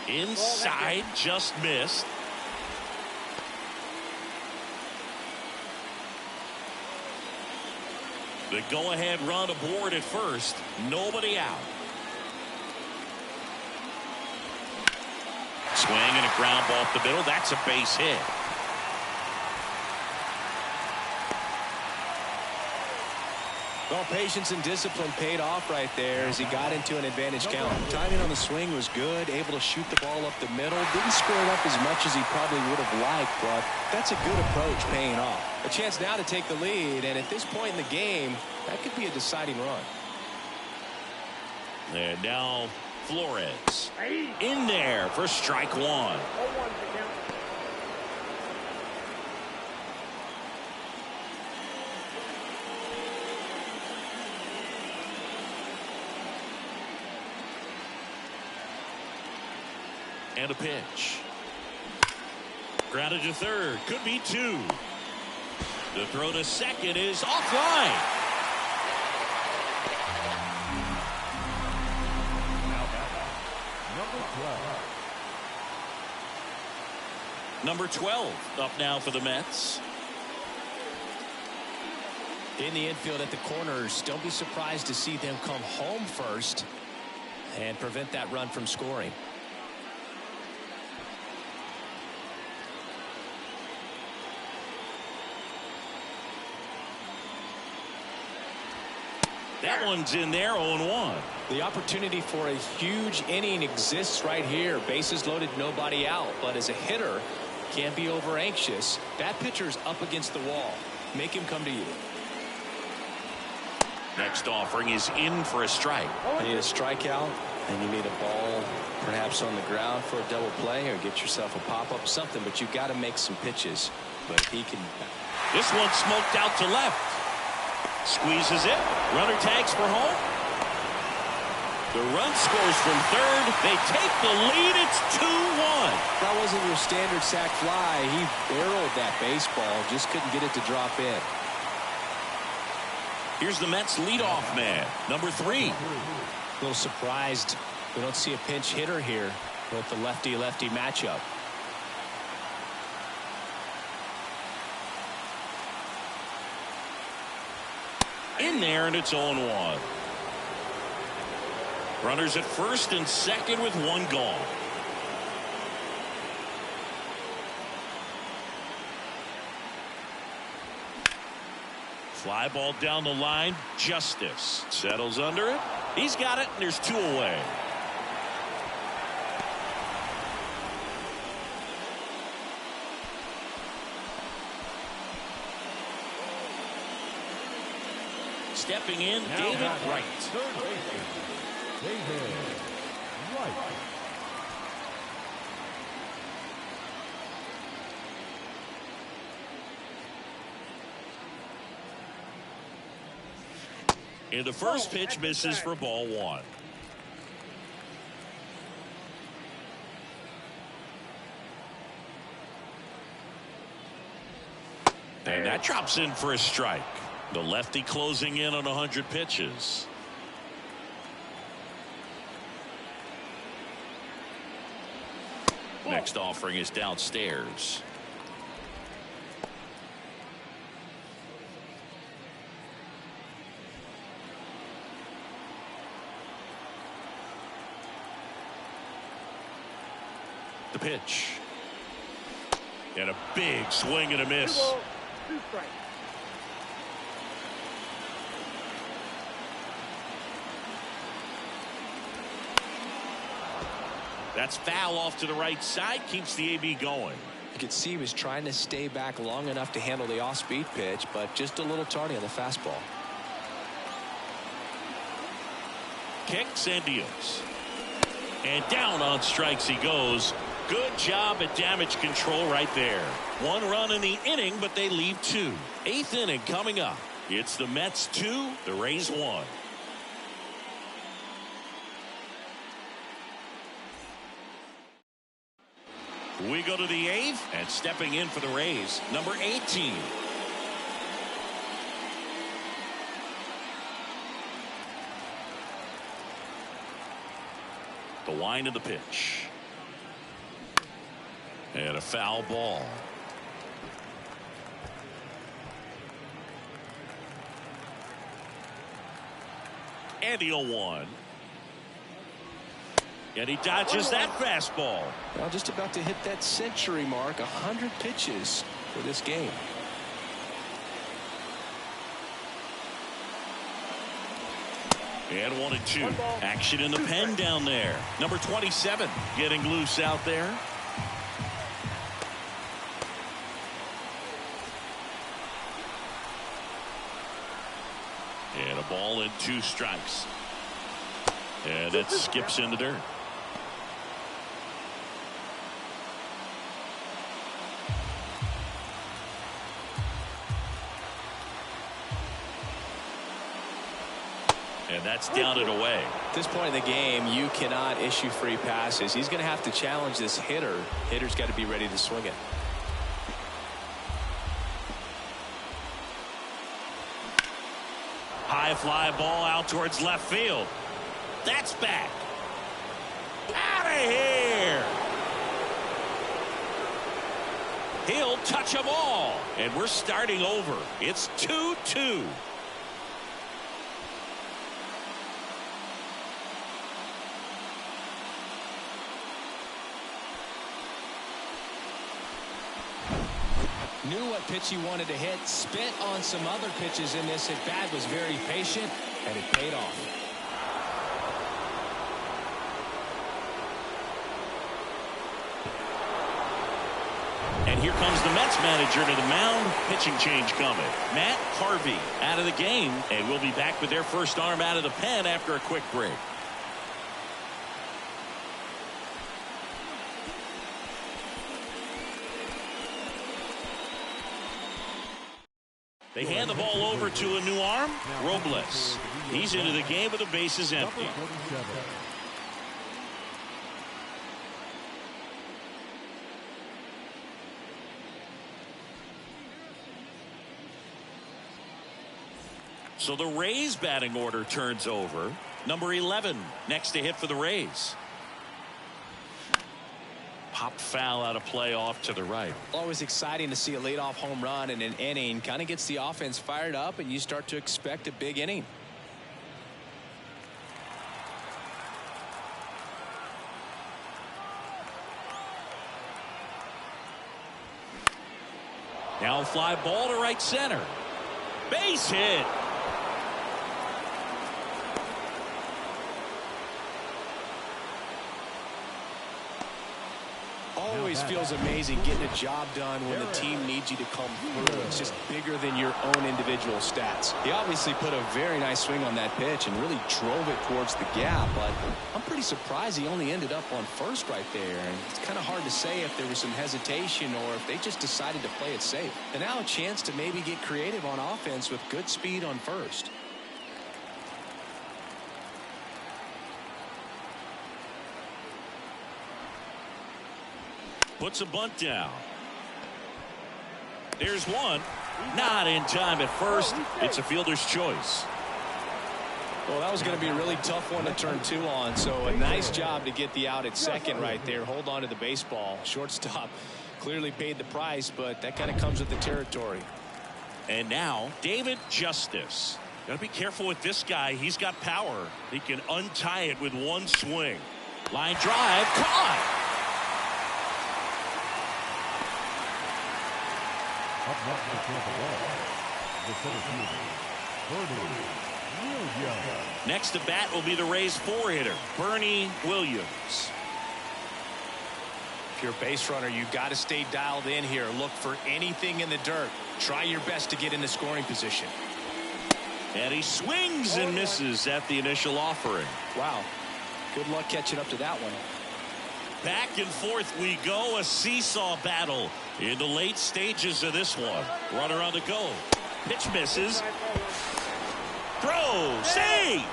inside, just missed. The go-ahead run aboard at first. Nobody out. Swing and a ground ball up the middle. That's a base hit. Well, patience and discipline paid off right there as he got into an advantage count. Timing on the swing was good, able to shoot the ball up the middle. Didn't square it up as much as he probably would have liked, but that's a good approach paying off. A chance now to take the lead, and at this point in the game, that could be a deciding run. And now Flores in there for strike 1. 0-1 again. And a pitch. Grounded to third. Could be 2. The throw to second is offline. Number 12 up now for the Mets. In the infield at the corners, don't be surprised to see them come home first and prevent that run from scoring. That one's in there, 0-1. The opportunity for a huge inning exists right here. Bases loaded, nobody out. But as a hitter, can't be over anxious. That pitcher's up against the wall. Make him come to you. Next offering is in for a strike. You need a strikeout, and you need a ball perhaps on the ground for a double play, or get yourself a pop-up, something. But you got to make some pitches. But he can. This one smoked out to left. Squeezes it. Runner tags for home. The run scores from third. They take the lead. It's 2-1. That wasn't your standard sac fly. He barreled that baseball. Just couldn't get it to drop in. Here's the Mets leadoff man, number 3. A little surprised we don't see a pinch hitter here with the lefty-lefty matchup. In there, and it's 0-1. Runners at first and second with 1 gone. Fly ball down the line. Justice settles under it. He's got it, and there's 2 away. Stepping in, David Wright. Third baseman, David Wright. And the first pitch misses for ball 1. And that drops in for a strike. The lefty closing in on 100 pitches. Next offering is downstairs. The pitch. And a big swing and a miss. 2 balls, 2 strikes. That's foul off to the right side. Keeps the AB going. You could see he was trying to stay back long enough to handle the off-speed pitch, but just a little tardy on the fastball. Kicks and deals. And down on strikes he goes. Good job at damage control right there. 1 run in the inning, but they leave 2. 8th inning coming up. It's the Mets 2, the Rays 1. We go to the 8th, and stepping in for the Rays, number 18. The wind of the pitch. And a foul ball. And the 0-1. And he dodges that fastball. Well, just about to hit that century mark. 100 pitches for this game. And 1-2. Action in the pen down there. Number 27 getting loose out there. And a ball and 2 strikes. And it skips in the dirt. And that's down and away. At this point in the game, you cannot issue free passes. He's going to have to challenge this hitter. Hitter's got to be ready to swing it. High fly ball out towards left field. That's back. Out of here. He'll touch them all. And we're starting over. It's 2-2. Knew what pitch he wanted to hit. Spit on some other pitches in this at bat. Was very patient, and it paid off. And here comes the Mets manager to the mound. Pitching change coming. Matt Harvey out of the game, and we'll be back with their first arm out of the pen after a quick break. They hand the ball over to a new arm, Robles. He's into the game with the bases empty. So the Rays batting order turns over. Number 11 next to hit for the Rays. Pop foul out of play off to the right. Always exciting to see a leadoff home run in an inning. Kind of gets the offense fired up, and you start to expect a big inning. Now fly ball to right center. Base hit. Always feels amazing getting a job done when the team needs you to come through. It's just bigger than your own individual stats. He obviously put a very nice swing on that pitch and really drove it towards the gap, but I'm pretty surprised he only ended up on first right there. And it's kind of hard to say if there was some hesitation or if they just decided to play it safe. And now a chance to maybe get creative on offense with good speed on first. Puts a bunt down. There's one. Not in time at first. It's a fielder's choice. Well, that was going to be a really tough one to turn 2 on. So a nice job to get the out at second right there. Hold on to the baseball. Shortstop clearly paid the price, but that kind of comes with the territory. And now David Justice. Got to be careful with this guy. He's got power. He can untie it with one swing. Line drive, caught. Up next to the ball, the center fielder, Bernie Williams. Next to bat will be the Rays 4-hitter, Bernie Williams. If you're a base runner, you got to stay dialed in here. Look for anything in the dirt. Try your best to get in the scoring position. And he swings and misses at the initial offering. Wow. Good luck catching up to that one. Back and forth we go, a seesaw battle in the late stages of this one. Runner on the go. Pitch misses. Throw, save.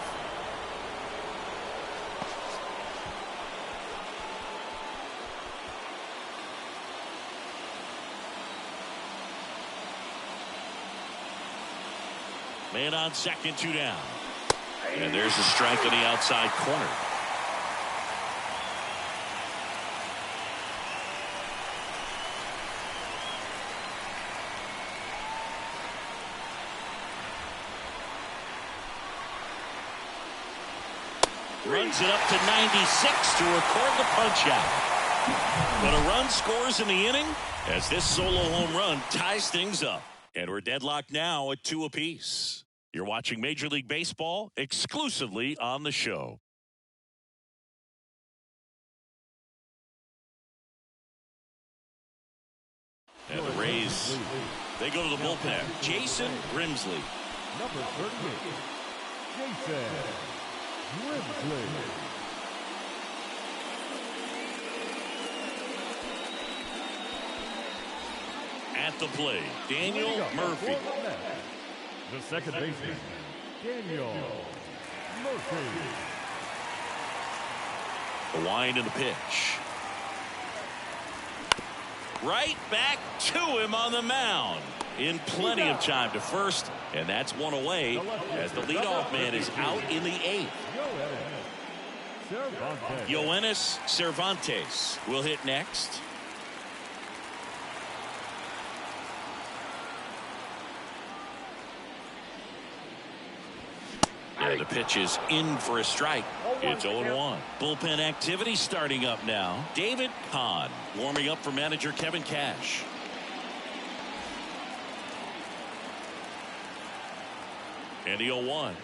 Man on second, 2 down. And there's a strike on the outside corner. Runs it up to 96 to record the punch out. But a run scores in the inning as this solo home run ties things up. And we're deadlocked now at 2 apiece. You're watching Major League Baseball exclusively on the show. And the Rays, they go to the bullpen. Jason Grimsley. Number 38, Jason Grimsley. At the plate, Daniel Murphy. The second baseman, Daniel Murphy. The wind and the pitch. Right back to him on the mound. In plenty of time to first, and that's one away as the leadoff man is out in the 8th. Yoenis Cervantes will hit next. And the pitch is in for a strike. It's 0-1. Bullpen activity starting up now. David Hahn warming up for manager Kevin Cash. And the 0-1.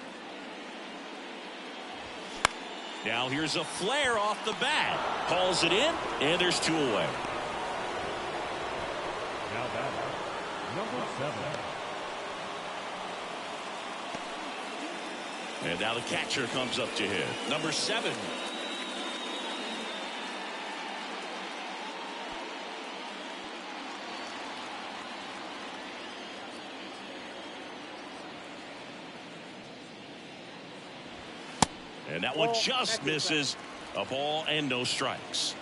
Now here's a flare off the bat. Calls it in, and there's 2 away. Now batter, number 7. And now the catcher comes up to hit. Number 7. And that one just misses. A ball and no strikes.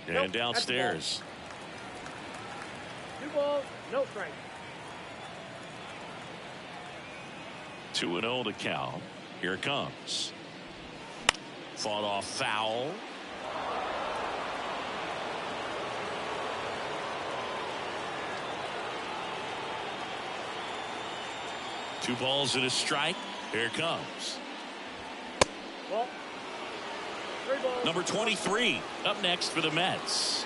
And downstairs. 2 balls, no strikes. 2-0 to count. Here it comes. Fought off foul. Two balls and a strike. Here it comes. Ball. 3 balls. Number 23 up next for the Mets.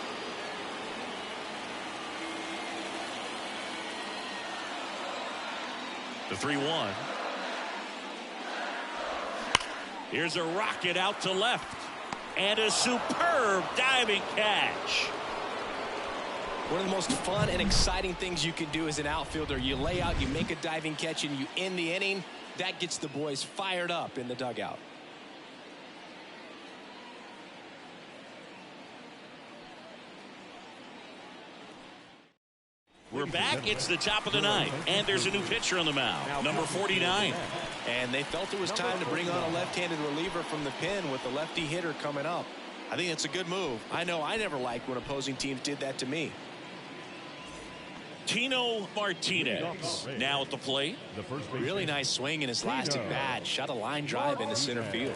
The 3-1. Here's a rocket out to left. And a superb diving catch. One of the most fun and exciting things you can do as an outfielder. You lay out, you make a diving catch, and you end the inning. That gets the boys fired up in the dugout. We're back. It's the top of the 9th. And there's a new pitcher on the mound. Number 49. And they felt it was time to bring on a left-handed reliever from the pen with the lefty hitter coming up. I think it's a good move. I know I never liked when opposing teams did that to me. Tino Martinez now at the plate. The first base Really nice swing in his last at bat. Shot a line drive into center field.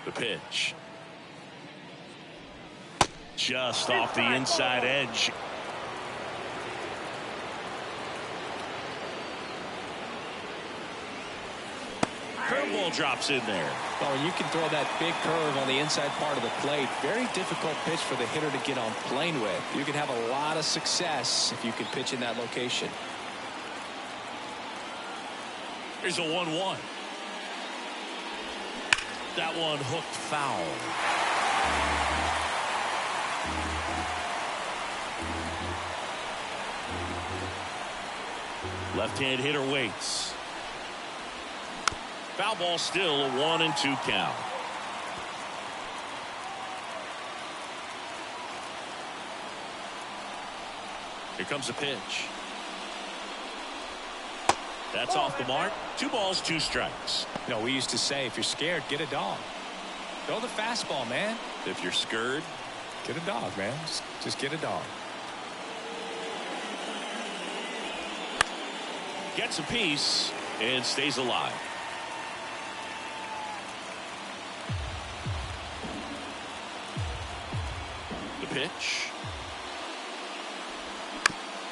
The pitch. Just off the inside edge. Curveball drops in there. Well, you can throw that big curve on the inside part of the plate. Very difficult pitch for the hitter to get on plane with. You can have a lot of success if you can pitch in that location. Here's a 1-1. That one hooked foul. Left-hand hitter waits. Foul ball, still a 1-2 count. Here comes a pitch. That's off the mark. 2 balls, 2 strikes. You know, we used to say, if you're scared, get a dog. Throw the fastball, man. If you're scared, get a dog, man. Just get a dog. Gets a piece and stays alive. The pitch.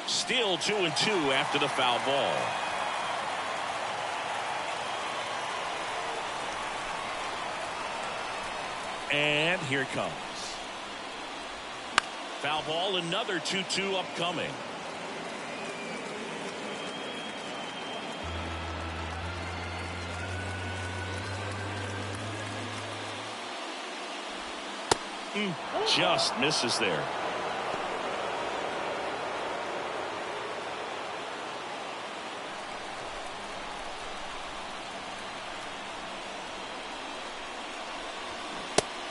Still 2-2 after the foul ball. And here it comes. Foul ball, another 2-2 upcoming. Just misses there.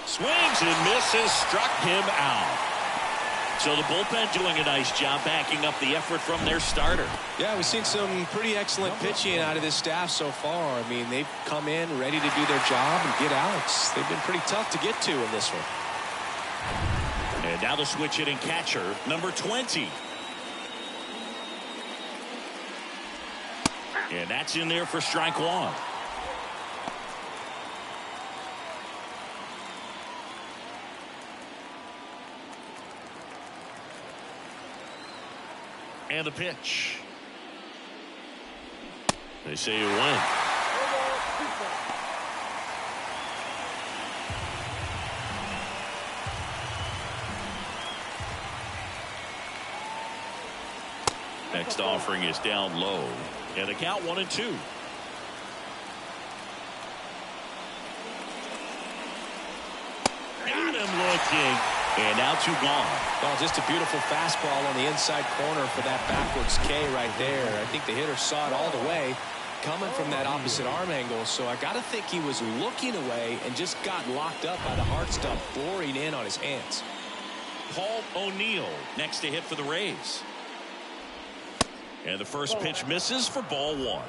Swings and misses, struck him out. So the bullpen doing a nice job backing up the effort from their starter. Yeah, we've seen some pretty excellent pitching out of this staff so far. I mean, they've come in ready to do their job and get outs. They've been pretty tough to get to in this one. And now the switch hitting catcher, number 20. And that's in there for strike 1. And the pitch. They say you win. Next offering is down low. And the count 1-2. Got him looking. And now 2 gone. Well, just a beautiful fastball on the inside corner for that backwards K right there. I think the hitter saw it all the way coming from that opposite arm angle. So I got to think he was looking away and just got locked up by the hard stuff boring in on his hands. Paul O'Neill next to hit for the Rays. And the first pitch misses for ball 1.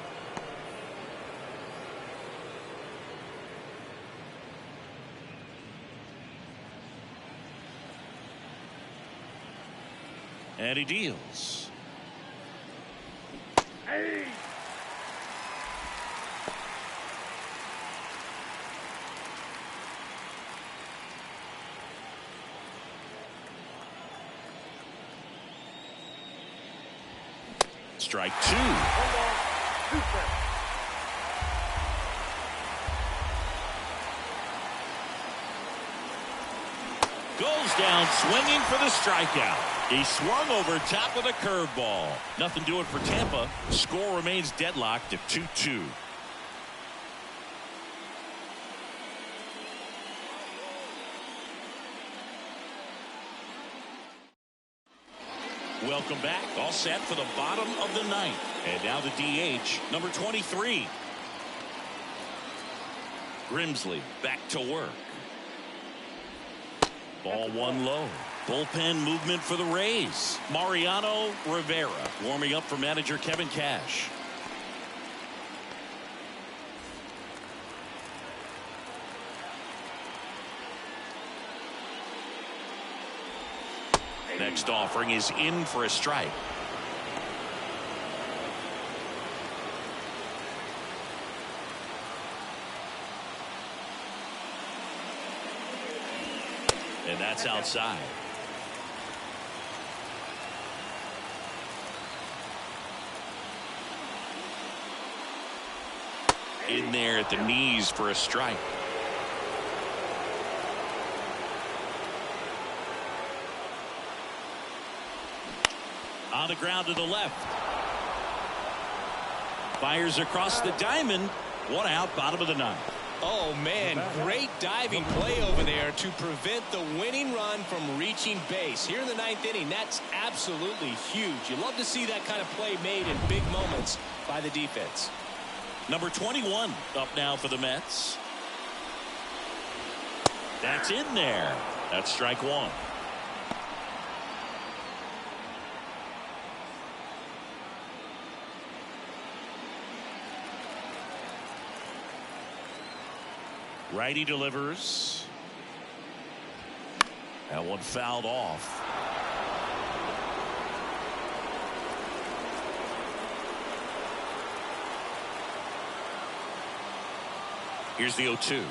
And he deals. Hey. Strike 2. 1 ball, 2 strikes. Goes down swinging for the strikeout. He swung over top of the curveball. Nothing doing for Tampa. The score remains deadlocked at 2-2. Welcome back. All set for the bottom of the 9th. And now the DH, number 23. Grimsley back to work. Ball 1 low. Bullpen movement for the Rays. Mariano Rivera warming up for manager Kevin Cash. next offering is in for a strike. And that's outside. In there at the knees for a strike. On the ground to the left. Fires across the diamond. One out, bottom of the ninth. Oh, man, great diving play over there to prevent the winning run from reaching base. Here in the ninth inning, that's absolutely huge. You love to see that kind of play made in big moments by the defense. Number 21 up now for the Mets. That's in there. That's strike one. Righty delivers. That one fouled off. Here's the 0-2.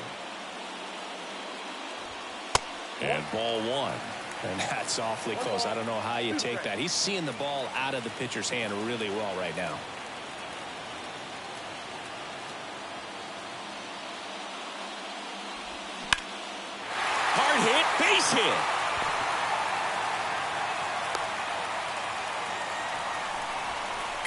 And ball one. And that's awfully close. I don't know how you take that. He's seeing the ball out of the pitcher's hand really well right now. Hard hit, base hit.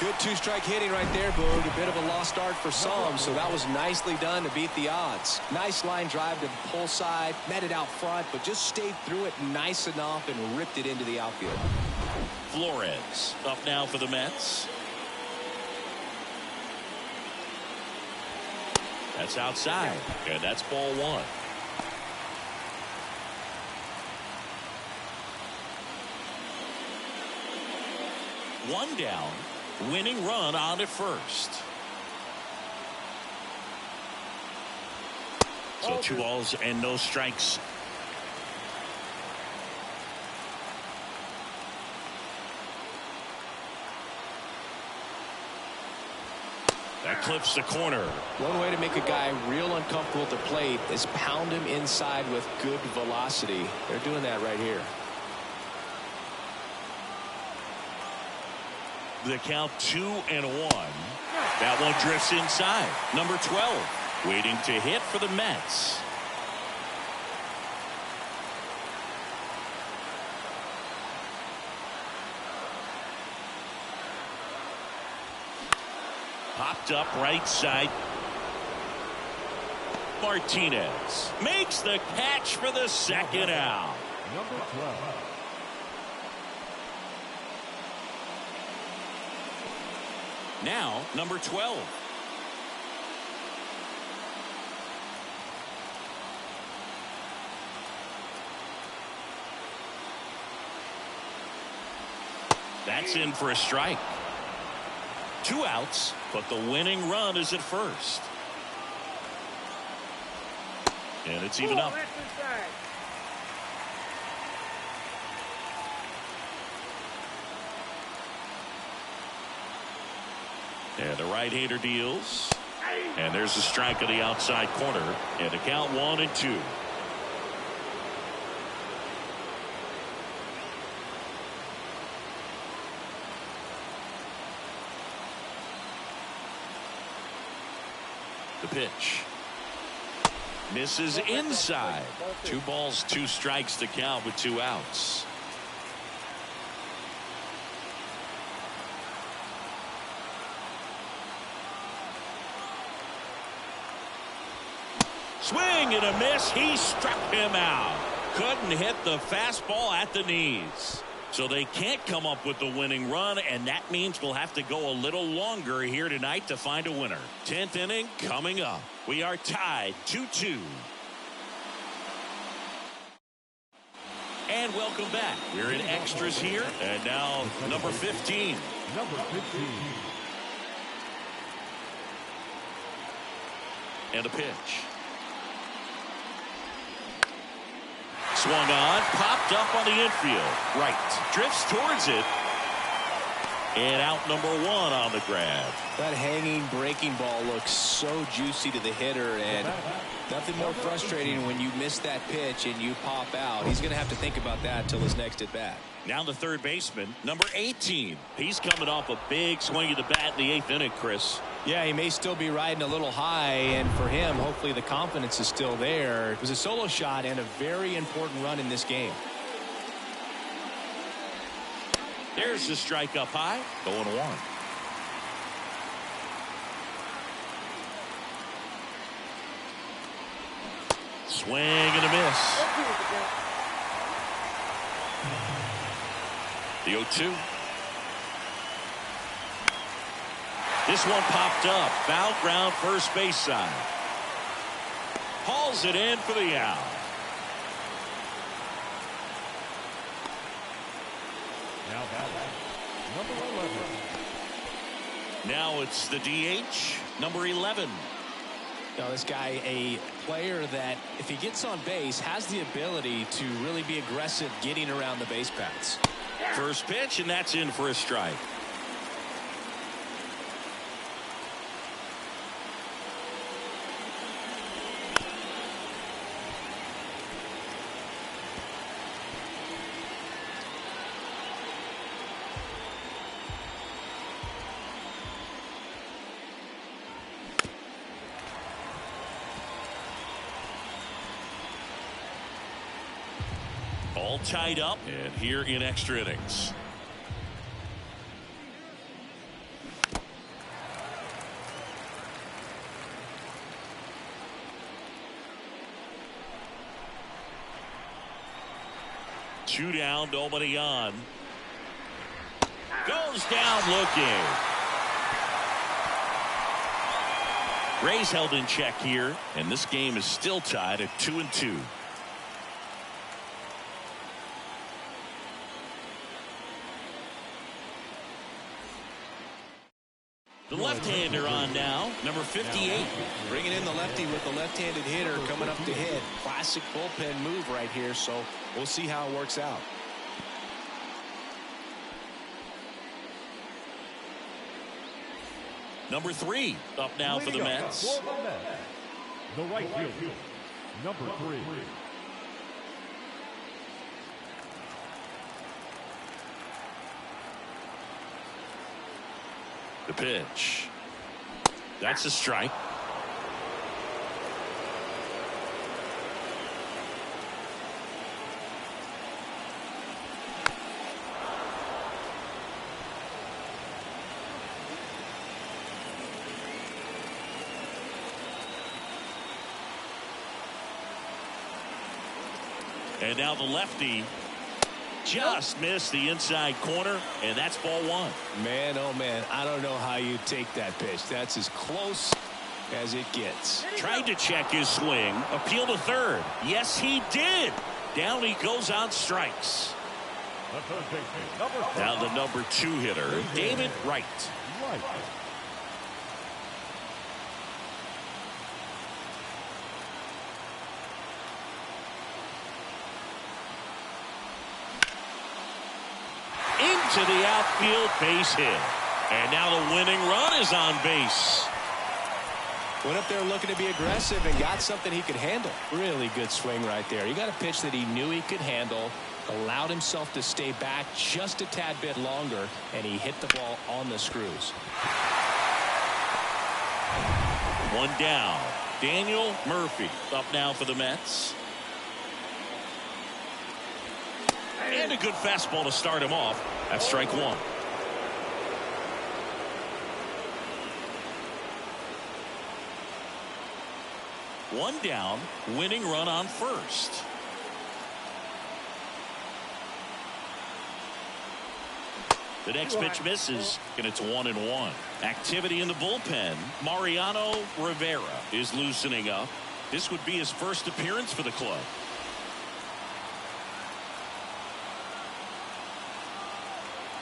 Good two-strike hitting right there, Boog. A bit of a lost start for some, so that was nicely done to beat the odds. Nice line drive to the pull side, met it out front, but just stayed through it nice enough and ripped it into the outfield. Flores up now for the Mets. That's outside, and that's ball one. One down, winning run on at first. So 2 balls and no strikes. That clips the corner. One way to make a guy real uncomfortable at the plate is pound him inside with good velocity. They're doing that right here. The count 2-1. That one drifts inside. Number 12 waiting to hit for the Mets. Popped up right side. Martinez makes the catch for the second out. Number 12. Now, number 12. That's in for a strike. 2 outs, but the winning run is at first. And it's even up. And the right-hander deals. And there's a strike on the outside corner. And the count 1-2. The pitch. Misses inside. 2 balls, 2 strikes to count with 2 outs. Swing and a miss. He struck him out. Couldn't hit the fastball at the knees. So they can't come up with the winning run, and that means we'll have to go a little longer here tonight to find a winner. 10th inning coming up. We are tied 2-2. And welcome back. We're in extras here. And now number 15. Number 15. And a pitch. Swung on, popped up on the infield. Right. Drifts towards it. And out number one on the grab. That hanging breaking ball looks so juicy to the hitter, and nothing more frustrating when you miss that pitch and you pop out. He's going to have to think about that until his next at bat. Now the third baseman, number 18. He's coming off a big swing of the bat in the 8th inning, Chris. Yeah, he may still be riding a little high, and for him, hopefully the confidence is still there. It was a solo shot and a very important run in this game. There's the strike up high. 0-1. Swing and a miss. The 0-2. This one popped up. Foul ground first base side. Hauls it in for the out. Now batting, number 11. Now it's the DH, number 11. Now this guy, a player that if he gets on base has the ability to really be aggressive getting around the base paths. First pitch, and that's in for a strike. All tied up, and here in extra innings. Two down, nobody on. Goes down looking. Rays held in check here, and this game is still tied at 2-2. The left-hander on now, number 58. Bringing in the lefty with the left-handed hitter coming up to hit. Classic bullpen move right here, so we'll see how it works out. Number 3 up now for the Mets. The right fielder, number 3. The pitch. That's a strike. And now the lefty just missed the inside corner, and that's ball one. Man, oh man, I don't know how you take that pitch. That's as close as it gets. Tried to check his swing. Appeal to third. Yes, he did. Down he goes on strikes. The third baseman, number 5. Now the number 2 hitter, David Wright. Right. To the outfield, base hit. And now the winning run is on base. Went up there looking to be aggressive and got something he could handle. Really good swing right there. He got a pitch that he knew he could handle, allowed himself to stay back just a tad bit longer, and he hit the ball on the screws. One down. Daniel Murphy up now for the Mets. And a good fastball to start him off. That's strike one. One down, winning run on first. The next pitch misses, and it's 1-1. Activity in the bullpen. Mariano Rivera is loosening up. This would be his first appearance for the club.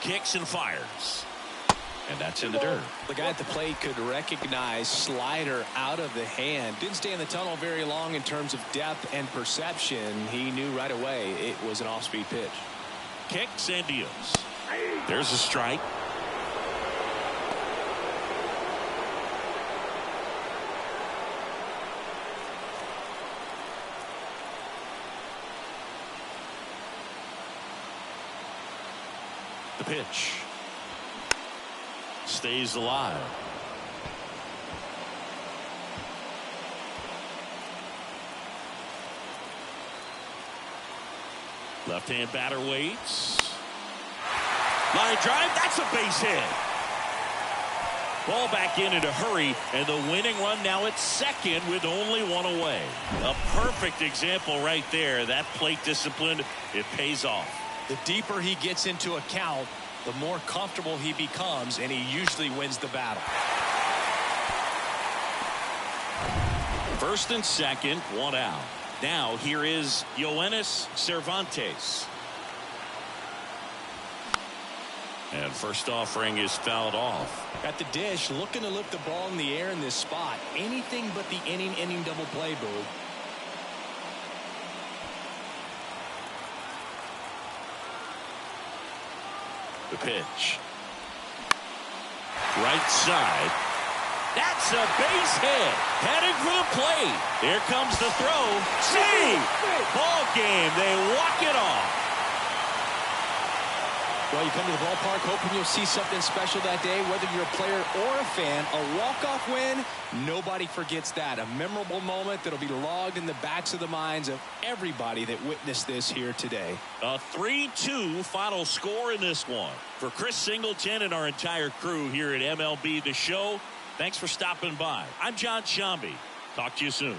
Kicks and fires. And that's in the dirt. The guy at the plate could recognize slider out of the hand. Didn't stay in the tunnel very long in terms of depth and perception. He knew right away it was an off-speed pitch. Kicks and deals. There's a strike. The pitch stays alive. Left-hand batter waits. Line drive. That's a base hit. Ball back in a hurry, and the winning run now at second with only one away. A perfect example right there. That plate discipline, it pays off. The deeper he gets into a count, the more comfortable he becomes, and he usually wins the battle. First and second, one out. Now here is Yoenis Cervantes. And first offering is fouled off. At the dish, looking to lift the ball in the air in this spot. Anything but the inning double play, Boog. The pitch. Right side. That's a base hit. Heading for the plate. Here comes the throw. See! Ball game. They walk it off. Well, you come to the ballpark hoping you'll see something special that day, whether you're a player or a fan. A walk-off win, nobody forgets that. A memorable moment that'll be logged in the backs of the minds of everybody that witnessed this here today. A 3-2 final score in this one. For Chris Singleton and our entire crew here at MLB The Show, thanks for stopping by. I'm John Shambi. Talk to you soon.